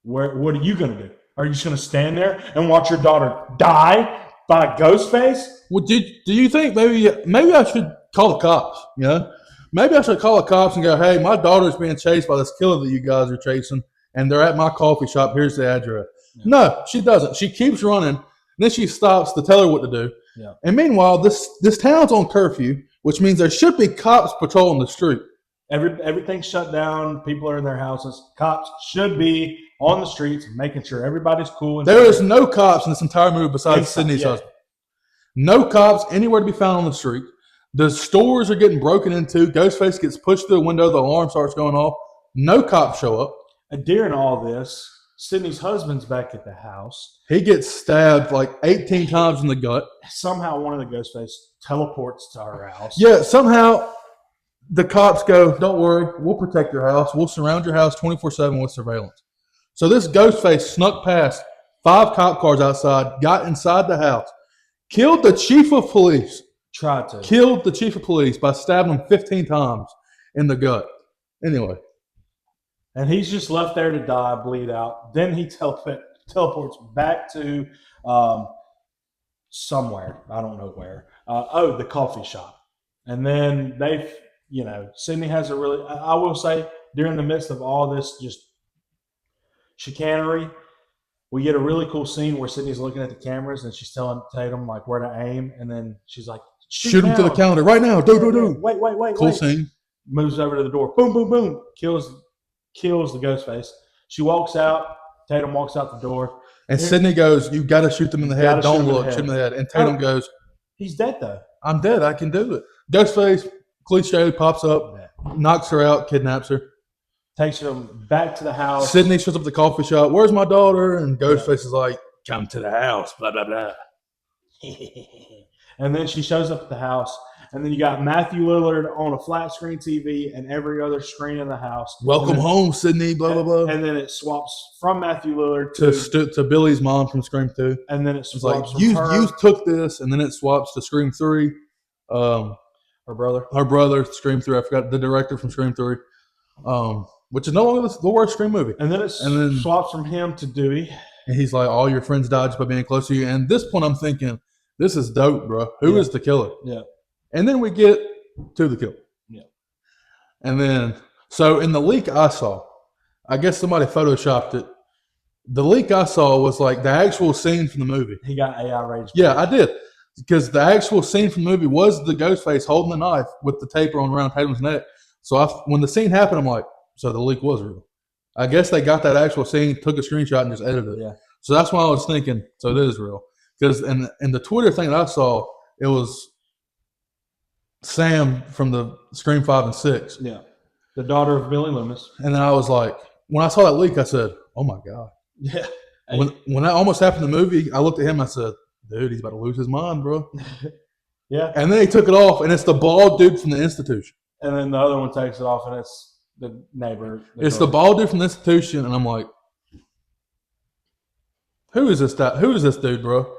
[SPEAKER 2] What are you going to do? Are you just going to stand there and watch your daughter die by Ghostface?
[SPEAKER 1] Well, do you think maybe I should call the cops? You know, maybe I should call the cops and go, hey, my daughter's being chased by this killer that you guys are chasing, and they're at my coffee shop. Here's the address. Yeah. No, she doesn't. She keeps running. And then she stops to tell her what to do.
[SPEAKER 2] Yeah.
[SPEAKER 1] And meanwhile, this town's on curfew, which means there should be cops patrolling the street.
[SPEAKER 2] Everything's shut down. People are in their houses. Cops should be on the streets making sure everybody's cool.
[SPEAKER 1] There is no cops in this entire movie besides Sydney's husband. No cops anywhere to be found on the street. The stores are getting broken into. Ghostface gets pushed through the window. The alarm starts going off. No cops show up.
[SPEAKER 2] And during all this, Sydney's husband's back at the house.
[SPEAKER 1] He gets stabbed like 18 times in the gut.
[SPEAKER 2] Somehow one of the Ghostface teleports to her house.
[SPEAKER 1] Yeah, somehow the cops go, don't worry, we'll protect your house. We'll surround your house 24/7 with surveillance. So this Ghostface snuck past 5 cop cars outside, got inside the house, killed the chief of police. Killed the chief of police by stabbing him 15 times in the gut. Anyway.
[SPEAKER 2] And he's just left there to die, bleed out. Then he teleports back to somewhere. I don't know where. The coffee shop. And then Sydney has I will say, during the midst of all this just chicanery, We get a really cool scene where Sydney's looking at the cameras and she's telling Tatum like where to aim, and then she's like,
[SPEAKER 1] Shoot him to the
[SPEAKER 2] down.
[SPEAKER 1] calendar right now. Do, do, do.
[SPEAKER 2] Wait.
[SPEAKER 1] Cool scene.
[SPEAKER 2] Moves over to the door. Boom, boom, boom. Kills the ghost face. She walks out. Tatum walks out the door.
[SPEAKER 1] And Sydney goes, you got to shoot them in the head.
[SPEAKER 2] Gotta
[SPEAKER 1] Don't
[SPEAKER 2] shoot 'em in
[SPEAKER 1] look.
[SPEAKER 2] the
[SPEAKER 1] Shoot
[SPEAKER 2] head.
[SPEAKER 1] them in the head. And Tatum goes,
[SPEAKER 2] He's dead though.
[SPEAKER 1] I'm dead. I can do it. Ghostface, cliche, pops up, knocks her out, kidnaps her.
[SPEAKER 2] Takes him back to the house.
[SPEAKER 1] Sydney shows up at the coffee shop. Where's my daughter? And Ghostface is like, come to the house. Blah, blah, blah.
[SPEAKER 2] And then she shows up at the house. And then you got Matthew Lillard on a flat screen TV and every other screen in the house.
[SPEAKER 1] Welcome home, Sydney. Blah, blah, blah.
[SPEAKER 2] And then it swaps from Matthew Lillard
[SPEAKER 1] To Billy's mom from Scream 2.
[SPEAKER 2] And then it
[SPEAKER 1] It's
[SPEAKER 2] swaps
[SPEAKER 1] like,
[SPEAKER 2] from her.
[SPEAKER 1] you took this. And then it swaps to Scream 3.
[SPEAKER 2] Her brother.
[SPEAKER 1] Her brother, Scream 3. I forgot the director from Scream 3. Which is no longer the worst Scream movie.
[SPEAKER 2] And then swaps from him to Dewey.
[SPEAKER 1] And he's like, all your friends died just by being close to you. And at this point, I'm thinking, this is dope, bro. Who is the killer?
[SPEAKER 2] Yeah.
[SPEAKER 1] And then we get to the killer.
[SPEAKER 2] Yeah.
[SPEAKER 1] And then, so in the leak I saw, I guess somebody photoshopped it. The leak I saw was like the actual scene from the movie.
[SPEAKER 2] He got AI rage.
[SPEAKER 1] Yeah, I did. Because the actual scene from the movie was the ghost face holding the knife with the tape on around Tatum's neck. So when the scene happened, I'm like, so the leak was real. I guess they got that actual scene, took a screenshot, and just edited it.
[SPEAKER 2] Yeah.
[SPEAKER 1] So that's why I was thinking, so it is real. Because in the Twitter thing that I saw, it was Sam from the Scream 5 and 6.
[SPEAKER 2] Yeah. The daughter of Billy Loomis.
[SPEAKER 1] And then I was like, when I saw that leak, I said, oh my God.
[SPEAKER 2] Yeah.
[SPEAKER 1] When that almost happened in the movie, I looked at him and I said, dude, he's about to lose his mind, bro.
[SPEAKER 2] Yeah.
[SPEAKER 1] And then he took it off, and it's the bald dude from the institution.
[SPEAKER 2] And then the other one takes it off, and it's the neighbor.
[SPEAKER 1] It's the bald dude from the institution, and I'm like, who is this dude, bro?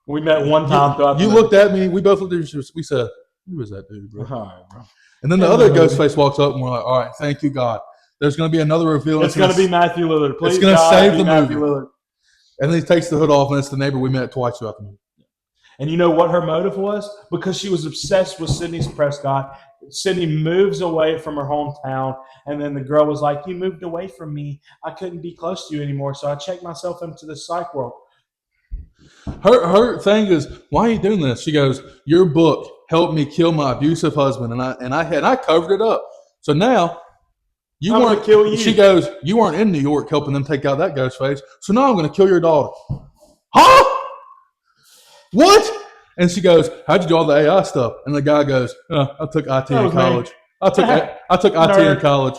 [SPEAKER 2] We met one time throughout the
[SPEAKER 1] You
[SPEAKER 2] movie.
[SPEAKER 1] looked at me, we both looked at each other, we said, who is that dude, bro?
[SPEAKER 2] All right, bro.
[SPEAKER 1] And then the other ghost face walks up, and we're like, all right, thank you, God. There's going to be another reveal.
[SPEAKER 2] It's going to be Matthew Lillard. Please,
[SPEAKER 1] it's going to
[SPEAKER 2] God,
[SPEAKER 1] save
[SPEAKER 2] be
[SPEAKER 1] the
[SPEAKER 2] Matthew
[SPEAKER 1] movie.
[SPEAKER 2] Lillard.
[SPEAKER 1] And then he takes the hood off, and it's the neighbor we met twice throughout the movie.
[SPEAKER 2] And you know what her motive was? Because she was obsessed with Sydney Prescott. Sydney moves away from her hometown, and then the girl was like, you moved away from me. I couldn't be close to you anymore, so I checked myself into the psych world.
[SPEAKER 1] Her thing is, why are you doing this? She goes, your book helped me kill my abusive husband, and I covered it up. So now you
[SPEAKER 2] I'm
[SPEAKER 1] weren't
[SPEAKER 2] gonna kill you.
[SPEAKER 1] She goes, you weren't in New York helping them take out that ghost face. So now I'm going to kill your daughter. Huh? What? And she goes, how'd you do all the AI stuff? And the guy goes, I took IT in college. I took IT
[SPEAKER 2] Nerd.
[SPEAKER 1] in college.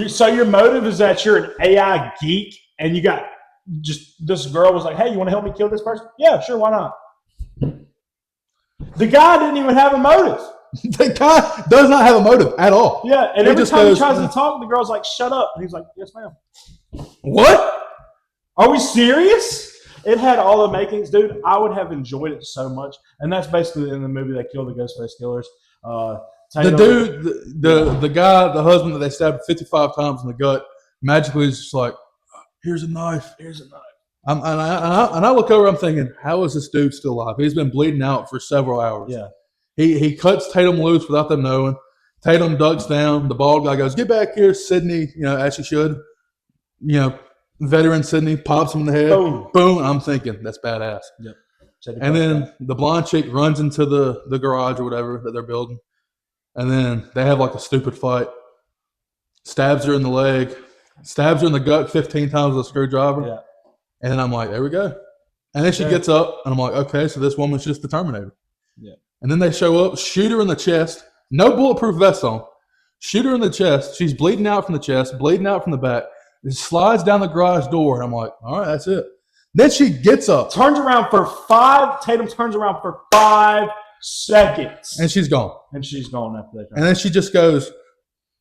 [SPEAKER 2] So your motive is that you're an AI geek, and you got just this girl was like, hey, you want to help me kill this person? Yeah, sure, why not? The guy didn't even have a motive.
[SPEAKER 1] The guy does not have a motive at all.
[SPEAKER 2] Yeah, and
[SPEAKER 1] He
[SPEAKER 2] every
[SPEAKER 1] just
[SPEAKER 2] time
[SPEAKER 1] goes,
[SPEAKER 2] he tries to talk, the girl's like, shut up. And he's like, yes, ma'am.
[SPEAKER 1] What?
[SPEAKER 2] Are we serious? It had all the makings, dude. I would have enjoyed it so much. And that's basically in the movie they killed the Ghostface Killers.
[SPEAKER 1] The dude, the guy, the husband that they stabbed 55 times in the gut, magically is just like, here's a knife.
[SPEAKER 2] Here's a knife.
[SPEAKER 1] And I look over, I'm thinking, how is this dude still alive? He's been bleeding out for several hours.
[SPEAKER 2] Yeah.
[SPEAKER 1] He cuts Tatum loose without them knowing. Tatum ducks down. The bald guy goes, get back here, Sydney, as she should. Veteran Sydney pops him in the head.
[SPEAKER 2] Boom.
[SPEAKER 1] Boom. I'm thinking, that's badass.
[SPEAKER 2] Yep.
[SPEAKER 1] And then the blonde chick runs into the garage or whatever that they're building. And then they have like a stupid fight. Stabs her in the leg. Stabs her in the gut 15 times with a screwdriver.
[SPEAKER 2] Yeah.
[SPEAKER 1] And then I'm like, there we go. And then she gets up, and I'm like, okay, so this woman's just the Terminator.
[SPEAKER 2] Yeah.
[SPEAKER 1] And then they show up, shoot her in the chest. No bulletproof vest on. Shoot her in the chest. She's bleeding out from the chest, bleeding out from the back. It slides down the garage door, and I'm like, all right, that's it. Then she gets up.
[SPEAKER 2] Tatum turns around for 5 seconds.
[SPEAKER 1] And she's gone.
[SPEAKER 2] And she's gone after that.
[SPEAKER 1] And then she just goes,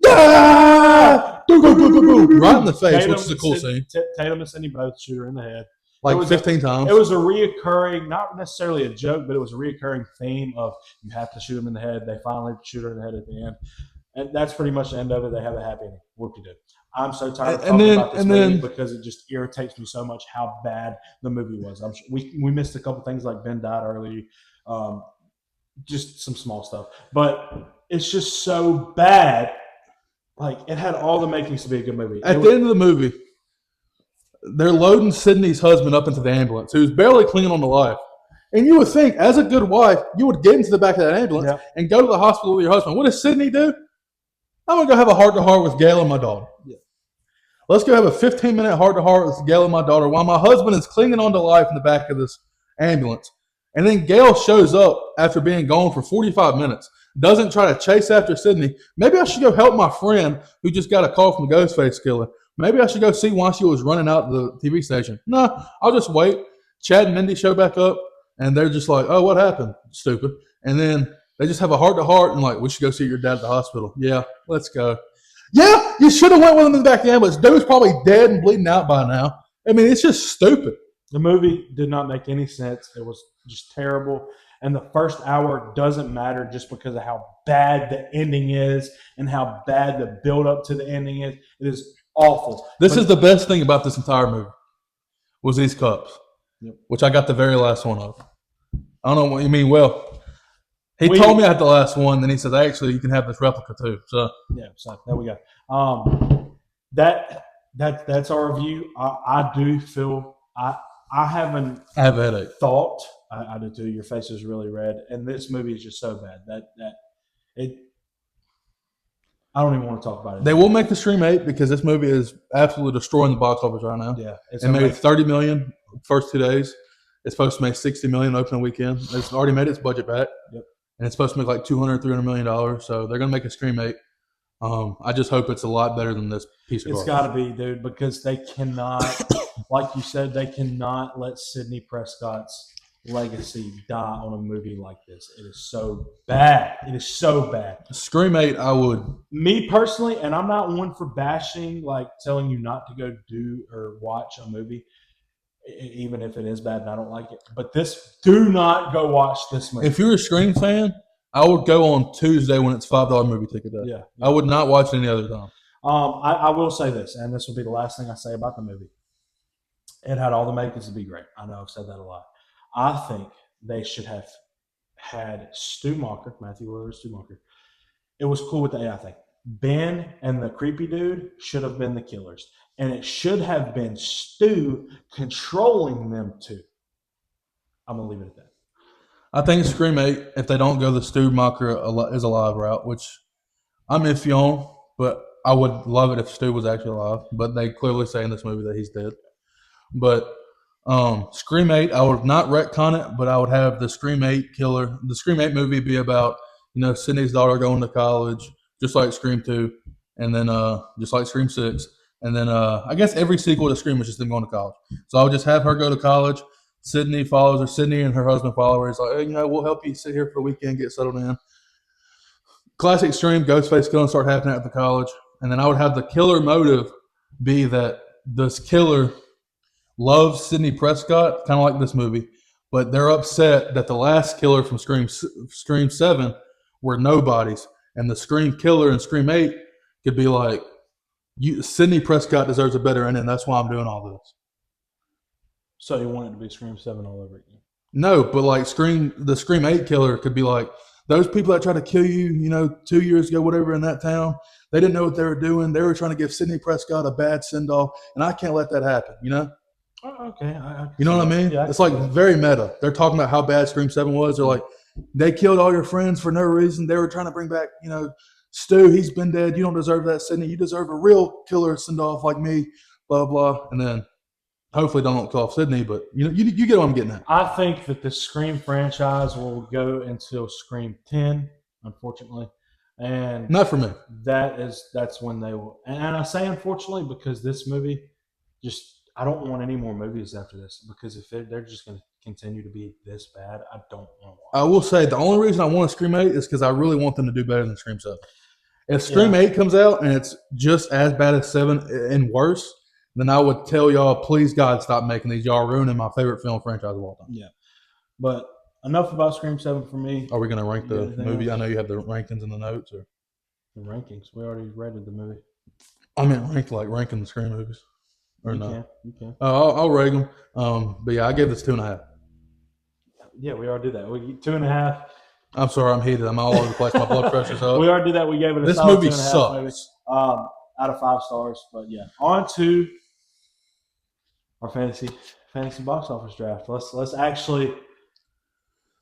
[SPEAKER 1] ah! Boom, boom, boom, boom, boom, right in the face, which is a cool scene.
[SPEAKER 2] Tatum and Sydney both shoot her in the head.
[SPEAKER 1] Like 15 times.
[SPEAKER 2] It was a reoccurring, not necessarily a joke, but it was a reoccurring theme of you have to shoot them in the head. They finally shoot her in the head at the end. And that's pretty much the end of it. They have a happy ending. Whoop-de-doo. I'm so tired of talking about this movie because it just irritates me so much how bad the movie was. I'm sure we missed a couple things like Ben died early, just some small stuff. But it's just so bad. Like, it had all the makings to be a good movie.
[SPEAKER 1] At the end of the movie, they're loading Sydney's husband up into the ambulance, who's barely clinging on to life. And you would think, as a good wife, you would get into the back of that ambulance and go to the hospital with your husband. What does Sydney do? I'm going to go have a heart-to-heart with Gail and my daughter.
[SPEAKER 4] Yeah.
[SPEAKER 1] Let's go have a 15-minute heart-to-heart with Gail and my daughter while my husband is clinging on to life in the back of this ambulance. And then Gail shows up after being gone for 45 minutes, doesn't try to chase after Sydney. Maybe I should go help my friend who just got a call from the Ghostface Killer. Maybe I should go see why she was running out the TV station. No, I'll just wait. Chad and Mindy show back up, and they're just like, oh, what happened? Stupid. And then they just have a heart-to-heart and like, we should go see your dad at the hospital. Yeah, let's go. Yeah, you should have went with him in the back of the ambulance. Dude's probably dead and bleeding out by now. I mean, it's just stupid.
[SPEAKER 2] The movie did not make any sense. It was just terrible. And the first hour doesn't matter just because of how bad the ending is and how bad the build-up to the ending is. It is awful.
[SPEAKER 1] This is the best thing about this entire movie was these cups, which I got the very last one of. I don't know what you mean. Well, he told me I had the last one. Then he says, actually, you can have this replica too. So
[SPEAKER 2] there we go. That's our review. I do feel I have a
[SPEAKER 1] headache.
[SPEAKER 2] Thought. I do too. Your face is really red, and this movie is just so bad that I don't even want to talk about it.
[SPEAKER 1] They will make the Scream 8 because this movie is absolutely destroying the box office right now.
[SPEAKER 2] Yeah,
[SPEAKER 1] it made $30 million first 2 days. It's supposed to make $60 million opening weekend. It's already made its budget back.
[SPEAKER 2] Yep.
[SPEAKER 1] And it's supposed to make like $200-300 million. So they're going to make a Scream 8. I just hope it's a lot better than this piece of garbage.
[SPEAKER 2] It's got to be, dude, because they cannot, like you said, they cannot let Sidney Prescott's legacy die on a movie like this. It is so bad. It is so bad.
[SPEAKER 1] Scream 8, I would.
[SPEAKER 2] Me personally, and I'm not one for bashing, like telling you not to go do or watch a movie, even if it is bad and I don't like it. But do not go watch this movie.
[SPEAKER 1] If you're a Scream fan, I would go on Tuesday when it's $5 movie ticket day.
[SPEAKER 2] Yeah.
[SPEAKER 1] I would not watch it any other time.
[SPEAKER 2] I will say this, and this will be the last thing I say about the movie. It had all the makings to be great. I know I've said that a lot. I think they should have had Stu Macher, Matthew Lillard, Stu Macher. It was cool with the AI thing. Ben and the creepy dude should have been the killers. And it should have been Stu controlling them too. I'm going to leave it at that.
[SPEAKER 1] I think Scream 8, if they don't go the Stu Macher is alive route, which I'm iffy on, but I would love it if Stu was actually alive. But they clearly say in this movie that he's dead. But Scream 8, I would not retcon it, but I would have the Scream 8 killer, the Scream 8 movie be about, Sydney's daughter going to college, just like Scream 2, and then just like Scream 6. And then I guess every sequel to Scream was just them going to college. So I would just have her go to college. Sydney follows her. Sydney and her husband follow her. It's like, hey, we'll help you sit here for the weekend, get settled in. Classic Scream, Ghostface killing start happening at the college. And then I would have the killer motive be that this killer loves Sidney Prescott, kind of like this movie, but they're upset that the last killer from Scream 7 were nobodies. And the Scream killer in Scream 8 could be like, Sidney Prescott deserves a better ending. That's why I'm doing all this.
[SPEAKER 2] So you want it to be Scream 7 all over again?
[SPEAKER 1] No, but like the Scream 8 killer could be like, those people that tried to kill you, 2 years ago, whatever, in that town, they didn't know what they were doing. They were trying to give Sidney Prescott a bad send-off, and I can't let that happen,
[SPEAKER 2] Oh, okay.
[SPEAKER 1] You know what I mean?
[SPEAKER 2] Yeah,
[SPEAKER 1] it's like very meta. They're talking about how bad Scream 7 was. They're like, they killed all your friends for no reason. They were trying to bring back, Stu, he's been dead. You don't deserve that, Sidney. You deserve a real killer send-off like me, blah, blah. And then hopefully don't kill off Sidney, but you get what I'm getting at.
[SPEAKER 2] I think that the Scream franchise will go until Scream 10, unfortunately. And
[SPEAKER 1] not for me.
[SPEAKER 2] That's when they will. And I say unfortunately because this movie I don't want any more movies after this, because if they're just going to continue to be this bad, I don't want to watch.
[SPEAKER 1] I will say the only reason I want to Scream 8 is because I really want them to do better than Scream 7. If Scream 8 comes out and it's just as bad as 7 and worse, then I would tell y'all, please God, stop making these. Y'all ruining my favorite film franchise of all time.
[SPEAKER 2] Yeah. But enough about Scream 7 for me.
[SPEAKER 1] Are we going to rank the movie? I know you have the rankings in the notes. Or
[SPEAKER 2] the rankings. We already rated the movie.
[SPEAKER 1] I meant ranking the Scream movies. Or not?
[SPEAKER 2] You can.
[SPEAKER 1] I'll rate them. But yeah, I gave this 2.5.
[SPEAKER 2] Yeah, we already did that. 2.5.
[SPEAKER 1] I'm sorry, I'm heated. I'm all over the place. My blood pressure's up.
[SPEAKER 2] We already did that. We gave it a
[SPEAKER 1] this
[SPEAKER 2] solid
[SPEAKER 1] movie
[SPEAKER 2] 2.5
[SPEAKER 1] sucks.
[SPEAKER 2] movie, out of 5 stars. But yeah, on to our fantasy box office draft. Let's actually be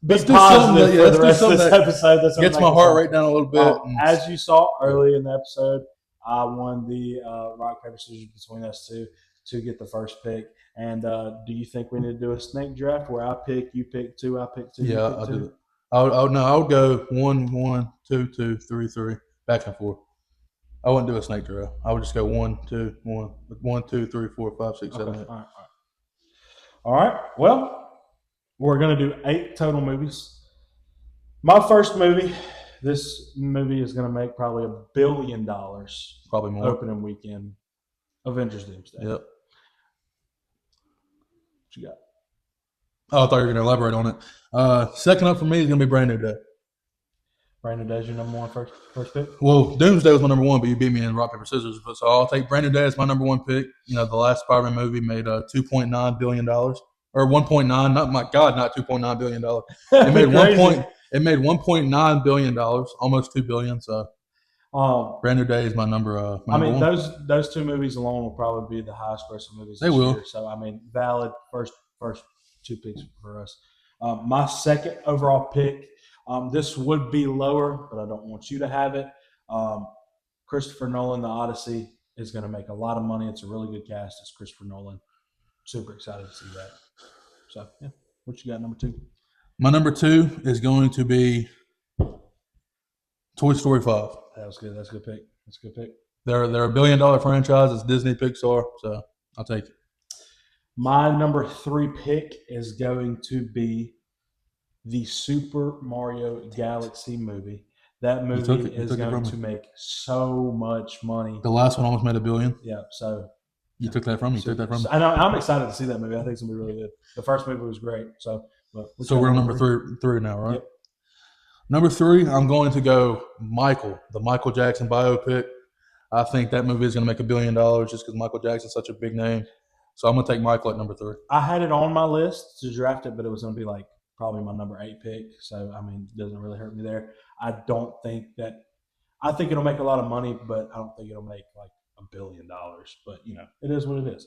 [SPEAKER 1] Let's do something
[SPEAKER 2] positive
[SPEAKER 1] that- yeah,
[SPEAKER 2] for
[SPEAKER 1] let's
[SPEAKER 2] the
[SPEAKER 1] do
[SPEAKER 2] rest of
[SPEAKER 1] something
[SPEAKER 2] this
[SPEAKER 1] that
[SPEAKER 2] episode. That's what
[SPEAKER 1] gets my
[SPEAKER 2] makes us
[SPEAKER 1] heart
[SPEAKER 2] happy.
[SPEAKER 1] rate down a little bit. And
[SPEAKER 2] As you saw early in the episode, I won the rock paper scissors between us two to get the first pick. And do you think we need to do a snake draft where I pick, you pick two, I pick two, you
[SPEAKER 1] yeah,
[SPEAKER 2] pick
[SPEAKER 1] I'll
[SPEAKER 2] two?
[SPEAKER 1] do it. I would go 1, 1, 2, 2, 3, 3, back and forth. I wouldn't do a snake draft. I would just go 1, 2, 1, 1, 2, 3, 4, 5, 6, 7,
[SPEAKER 2] Okay.
[SPEAKER 1] 8.
[SPEAKER 2] All right. Well, we're going to do 8 total movies. My first movie, this movie is going to make probably $1 billion
[SPEAKER 1] Probably more.
[SPEAKER 2] opening weekend. Avengers Doomsday.
[SPEAKER 1] Yep.
[SPEAKER 2] What you got?
[SPEAKER 1] Oh, I thought you were going to elaborate on it. Second up for me is going to be Brand New Day.
[SPEAKER 2] Brandon Day's your number one first pick?
[SPEAKER 1] Well, Doomsday was my number one, but you beat me in rock paper scissors. So I'll take Brand New Day as my number one pick. You know, the last Spider-Man movie made $2.9 billion or 1.9. Not my God, not $2.9 billion. It made It made $1.9 billion, almost $2 billion. So Brand New Day is my number.
[SPEAKER 2] I mean,
[SPEAKER 1] one.
[SPEAKER 2] those two movies alone will probably be the highest grossing movies
[SPEAKER 1] They
[SPEAKER 2] this
[SPEAKER 1] will.
[SPEAKER 2] year. So I mean, valid first 2 picks for us. My second overall pick. This would be lower, but I don't want you to have it. Christopher Nolan, The Odyssey, is going to make a lot of money. It's a really good cast. It's Christopher Nolan. Super excited to see that. So, yeah. What you got, number 2?
[SPEAKER 1] My number 2 is going to be Toy Story 5.
[SPEAKER 2] That was good. That's a good pick. That's a good pick.
[SPEAKER 1] They're a $1 billion franchise. It's Disney Pixar, so I'll take it.
[SPEAKER 2] My number 3 pick is going to be the Super Mario Galaxy movie. That movie is going to make so much money.
[SPEAKER 1] The last one almost made $1 billion.
[SPEAKER 2] Yeah, so
[SPEAKER 1] you took that from me. You took that from me.
[SPEAKER 2] I know. I'm excited to see that movie. I think it's gonna be really good. The first movie was great. So
[SPEAKER 1] we're on number three now, right?
[SPEAKER 2] Yep.
[SPEAKER 1] Number 3, I'm going to go Michael, the Michael Jackson biopic. I think that movie is going to make $1 billion just because Michael Jackson's such a big name. So I'm going to take Michael at number 3.
[SPEAKER 2] I had it on my list to draft it, but it was going to be like probably my number 8 pick. So I mean, it doesn't really hurt me there. I think it'll make a lot of money, but I don't think it'll make like $1 billion. But you know, it is what it is.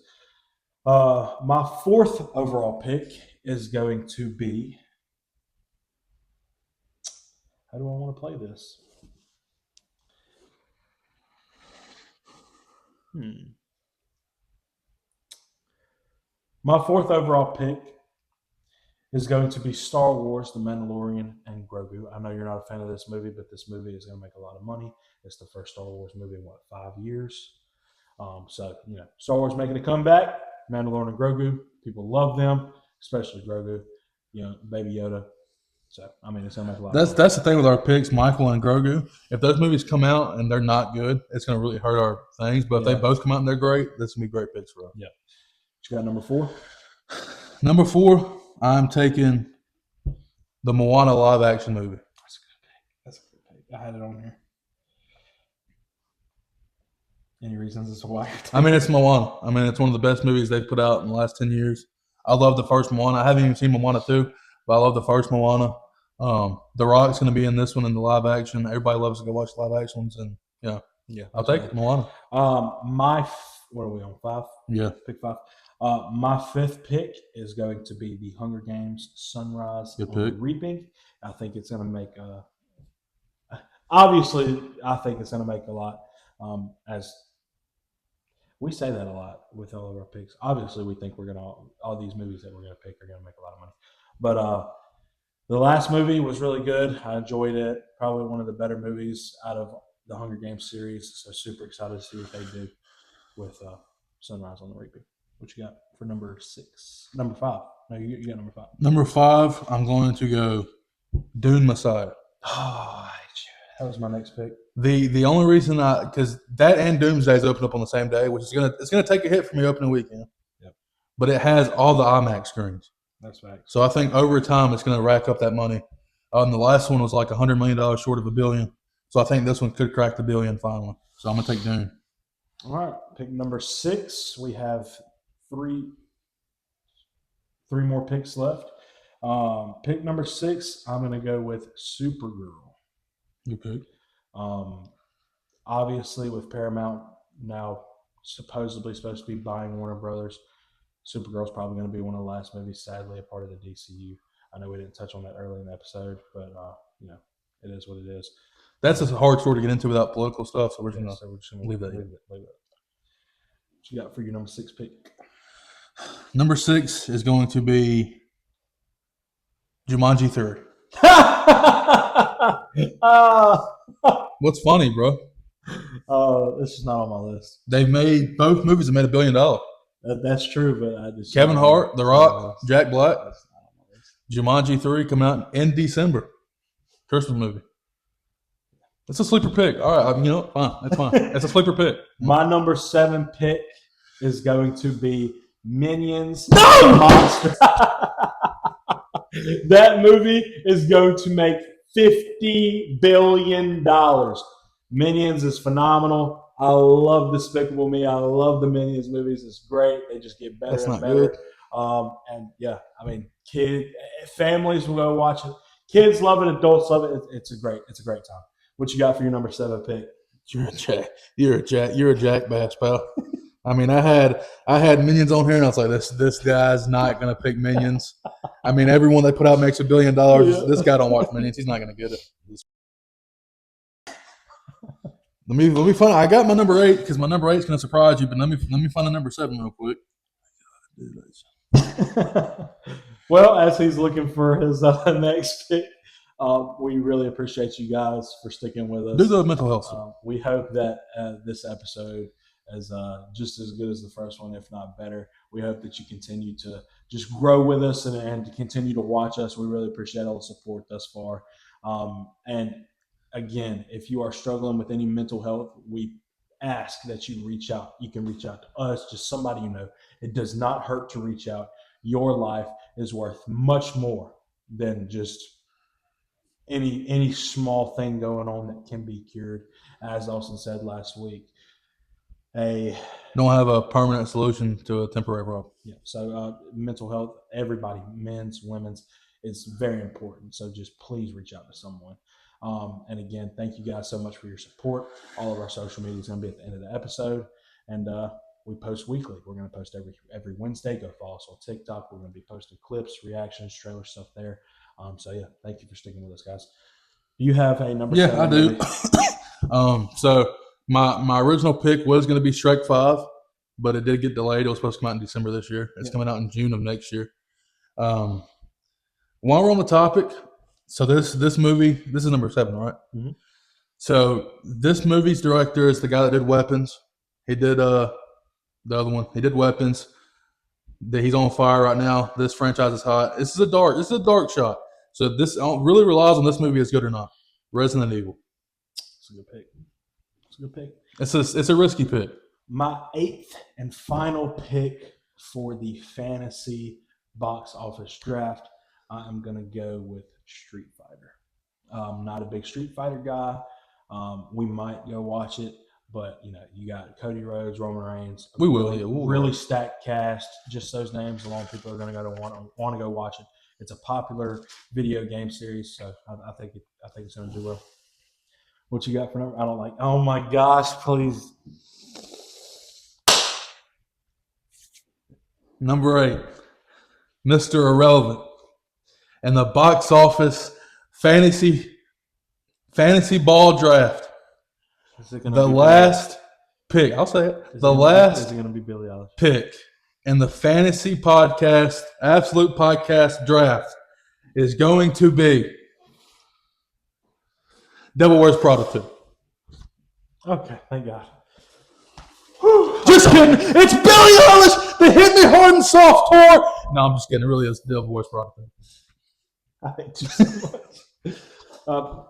[SPEAKER 2] My 4th overall pick is going to be. How do I want to play this? My 4th overall pick is going to be Star Wars, The Mandalorian, and Grogu. I know you're not a fan of this movie, but this movie is going to make a lot of money. It's the first Star Wars movie in, 5 years? So, you know, Star Wars making a comeback. Mandalorian and Grogu. People love them, especially Grogu. You know, Baby Yoda. So, I mean, it's going to make a lot of money.
[SPEAKER 1] That's the thing with our picks, Michael and Grogu. If those movies come out and they're not good, it's going to really hurt our things. But if they both come out and they're great, that's going to be great picks for us.
[SPEAKER 2] Yeah. You got number 4?
[SPEAKER 1] Number 4, I'm taking the Moana live action movie.
[SPEAKER 2] That's a good pick. I had it on here. Any reasons as to why?
[SPEAKER 1] I mean, it's Moana. I mean, it's one of the best movies they've put out in the last 10 years. I love the first Moana. I haven't even seen Moana 2, but I love the first Moana. The Rock's going to be in this one in the live action. Everybody loves to go watch live actions, and yeah, I'll take it. Moana.
[SPEAKER 2] What are we on, 5?
[SPEAKER 1] Yeah,
[SPEAKER 2] pick 5. My 5th pick is going to be the Hunger Games Sunrise on Reaping. I think it's going to make obviously, I think it's going to make a lot. As we say that a lot with all of our picks. Obviously, we think we're going to all these movies that we're going to pick are going to make a lot of money. But the last movie was really good. I enjoyed it. Probably one of the better movies out of the Hunger Games series. So super excited to see what they do with Sunrise on the Reaping. What you got for number 6? Number 5. No, you got number 5.
[SPEAKER 1] Number 5, I'm going to go Dune Messiah.
[SPEAKER 2] Oh, that was my next pick.
[SPEAKER 1] The only reason because that and Doomsday's open up on the same day, which is gonna take a hit from the opening weekend.
[SPEAKER 2] Yep.
[SPEAKER 1] But it has all the IMAX screens.
[SPEAKER 2] That's right.
[SPEAKER 1] So I think over time it's gonna rack up that money. And the last one was like $100 million short of $1 billion. So I think this one could crack the $1 billion finally. So I'm gonna take Dune.
[SPEAKER 2] All right, pick number 6. We have three more picks left. Pick number 6, I'm going to go with Supergirl.
[SPEAKER 1] You pick.
[SPEAKER 2] Obviously, with Paramount now supposedly supposed to be buying Warner Brothers, Supergirl's probably going to be one of the last movies, sadly, a part of the DCU. I know we didn't touch on that early in the episode, but it is what it is.
[SPEAKER 1] That's a hard story to get into without political stuff, so we're just
[SPEAKER 2] Yeah,
[SPEAKER 1] going
[SPEAKER 2] so
[SPEAKER 1] to leave that here.
[SPEAKER 2] Leave it. What you got for your number 6 pick?
[SPEAKER 1] Number 6 is going to be Jumanji 3. What's funny, bro?
[SPEAKER 2] This is not on my list.
[SPEAKER 1] Both movies have made $1 billion.
[SPEAKER 2] That's true, but I just
[SPEAKER 1] Kevin Hart, The Rock, Jack Black.
[SPEAKER 2] That's not on my list.
[SPEAKER 1] Jumanji 3 coming out in December. Christmas movie. It's a sleeper pick. All right, fine. That's fine. It's a sleeper pick.
[SPEAKER 2] My number 7 pick is going to be Minions. No! Monster. That movie is going to make $50 billion. Minions is phenomenal. I love Despicable Me. I love the Minions movies. It's great. They just get better and better. Families will go watch it. Kids love it. Adults love it. It's a great time. What you got for your number 7 pick?
[SPEAKER 1] You're a Jack Bass, pal. I mean, I had Minions on here, and I was like, this guy's not gonna pick Minions. I mean, everyone they put out makes $1 billion.
[SPEAKER 2] Yeah.
[SPEAKER 1] This guy don't watch Minions. He's not gonna get it. Let me find. I got my number 8 because my number 8 is gonna surprise you. But let me find a number 7 real quick.
[SPEAKER 2] Well, as he's looking for his next pick, we really appreciate you guys for sticking with us.
[SPEAKER 1] Do the mental health.
[SPEAKER 2] We hope that this episode is just as good as the first one, if not better. We hope that you continue to just grow with us and to continue to watch us. We really appreciate all the support thus far. And again, if you are struggling with any mental health, we ask that you reach out. You can reach out to us, just somebody you know. It does not hurt to reach out. Your life is worth much more than just any small thing going on that can be cured. As Austin said last week,
[SPEAKER 1] don't have a permanent solution to a temporary problem.
[SPEAKER 2] Yeah. So mental health, everybody, men's, women's, is very important. So just please reach out to someone. And again, thank you guys so much for your support. All of our social media is going to be at the end of the episode, and we post weekly. We're going to post every Wednesday. Go follow us on TikTok. We're going to be posting clips, reactions, trailer stuff there. Thank you for sticking with us, guys. You have a number 7?
[SPEAKER 1] Yeah, I do. So my original pick was going to be Shrek 5, but it did get delayed. It was supposed to come out in December this year. It's coming out in June of next year. While we're on the topic, so this movie, this is number 7, right?
[SPEAKER 2] Mm-hmm.
[SPEAKER 1] So this movie's director is the guy that did Weapons. He did the other one. He did Weapons. He's on fire right now. This franchise is hot. This is a dark shot. So this really relies on this movie is good or not. Resident Evil.
[SPEAKER 2] It's a good pick.
[SPEAKER 1] It's a risky pick.
[SPEAKER 2] My 8th and final pick for the fantasy box office draft, I am going to go with Street Fighter. I'm not a big Street Fighter guy. We might go watch it, but you got Cody Rhodes, Roman Reigns.
[SPEAKER 1] We will.
[SPEAKER 2] Really stacked cast. Just those names alone, people are going to want to go watch it. It's a popular video game series, so I think it's going to do well. What you got for number? I don't like. Oh my gosh! Please.
[SPEAKER 1] Number 8, Mr. Irrelevant, and the box office fantasy ball draft. The last pick. I'll say it. The last
[SPEAKER 2] going to be Billie Eilish
[SPEAKER 1] pick in the fantasy podcast, absolute podcast draft is going to be Devil Wears Prada 2.
[SPEAKER 2] Okay, thank God.
[SPEAKER 1] Just kidding. It's Billie Eilish, the Hit Me Hard and Soft tour. No, I'm just kidding. It really is Devil Wears Prada 2.
[SPEAKER 2] I hate you so much.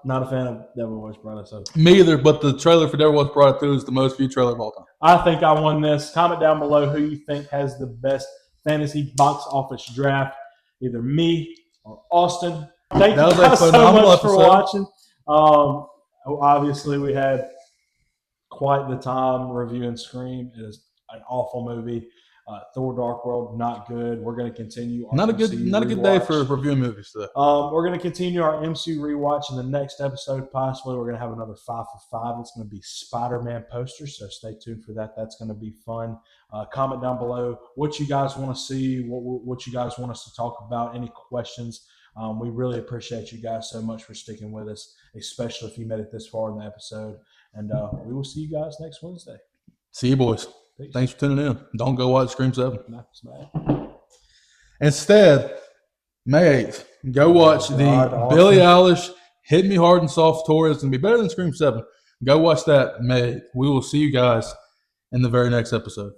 [SPEAKER 2] Not a fan of Devil Wears Prada. So
[SPEAKER 1] Me either, but the trailer for Devil Wears Prada 2 is the most viewed trailer of all time.
[SPEAKER 2] I think I won this. Comment down below who you think has the best fantasy box office draft. Either me or Austin. Thank you guys so much for watching. Obviously, we had quite the time reviewing Scream. It is an awful movie. Thor: Dark World, not good. We're going to continue. Our
[SPEAKER 1] Not a good day for
[SPEAKER 2] rewatch.
[SPEAKER 1] reviewing movies today.
[SPEAKER 2] We're going to continue our MCU rewatch in the next episode. Possibly, we're going to have another 5 for 5. It's going to be Spider-Man posters, so stay tuned for that. That's going to be fun. Comment down below what you guys want to see, what you guys want us to talk about, any questions. We really appreciate you guys so much for sticking with us, especially if you made it this far in the episode. And we will see you guys next Wednesday.
[SPEAKER 1] See you, boys.
[SPEAKER 2] Peace.
[SPEAKER 1] Thanks for tuning in. Don't go watch Scream 7.
[SPEAKER 2] Nah, it's bad.
[SPEAKER 1] Instead, May 8th, go watch the
[SPEAKER 2] God,
[SPEAKER 1] Billie
[SPEAKER 2] awesome.
[SPEAKER 1] Eilish Hit Me Hard and Soft tour. It's going to be better than Scream 7. Go watch that May 8th. We will see you guys in the very next episode.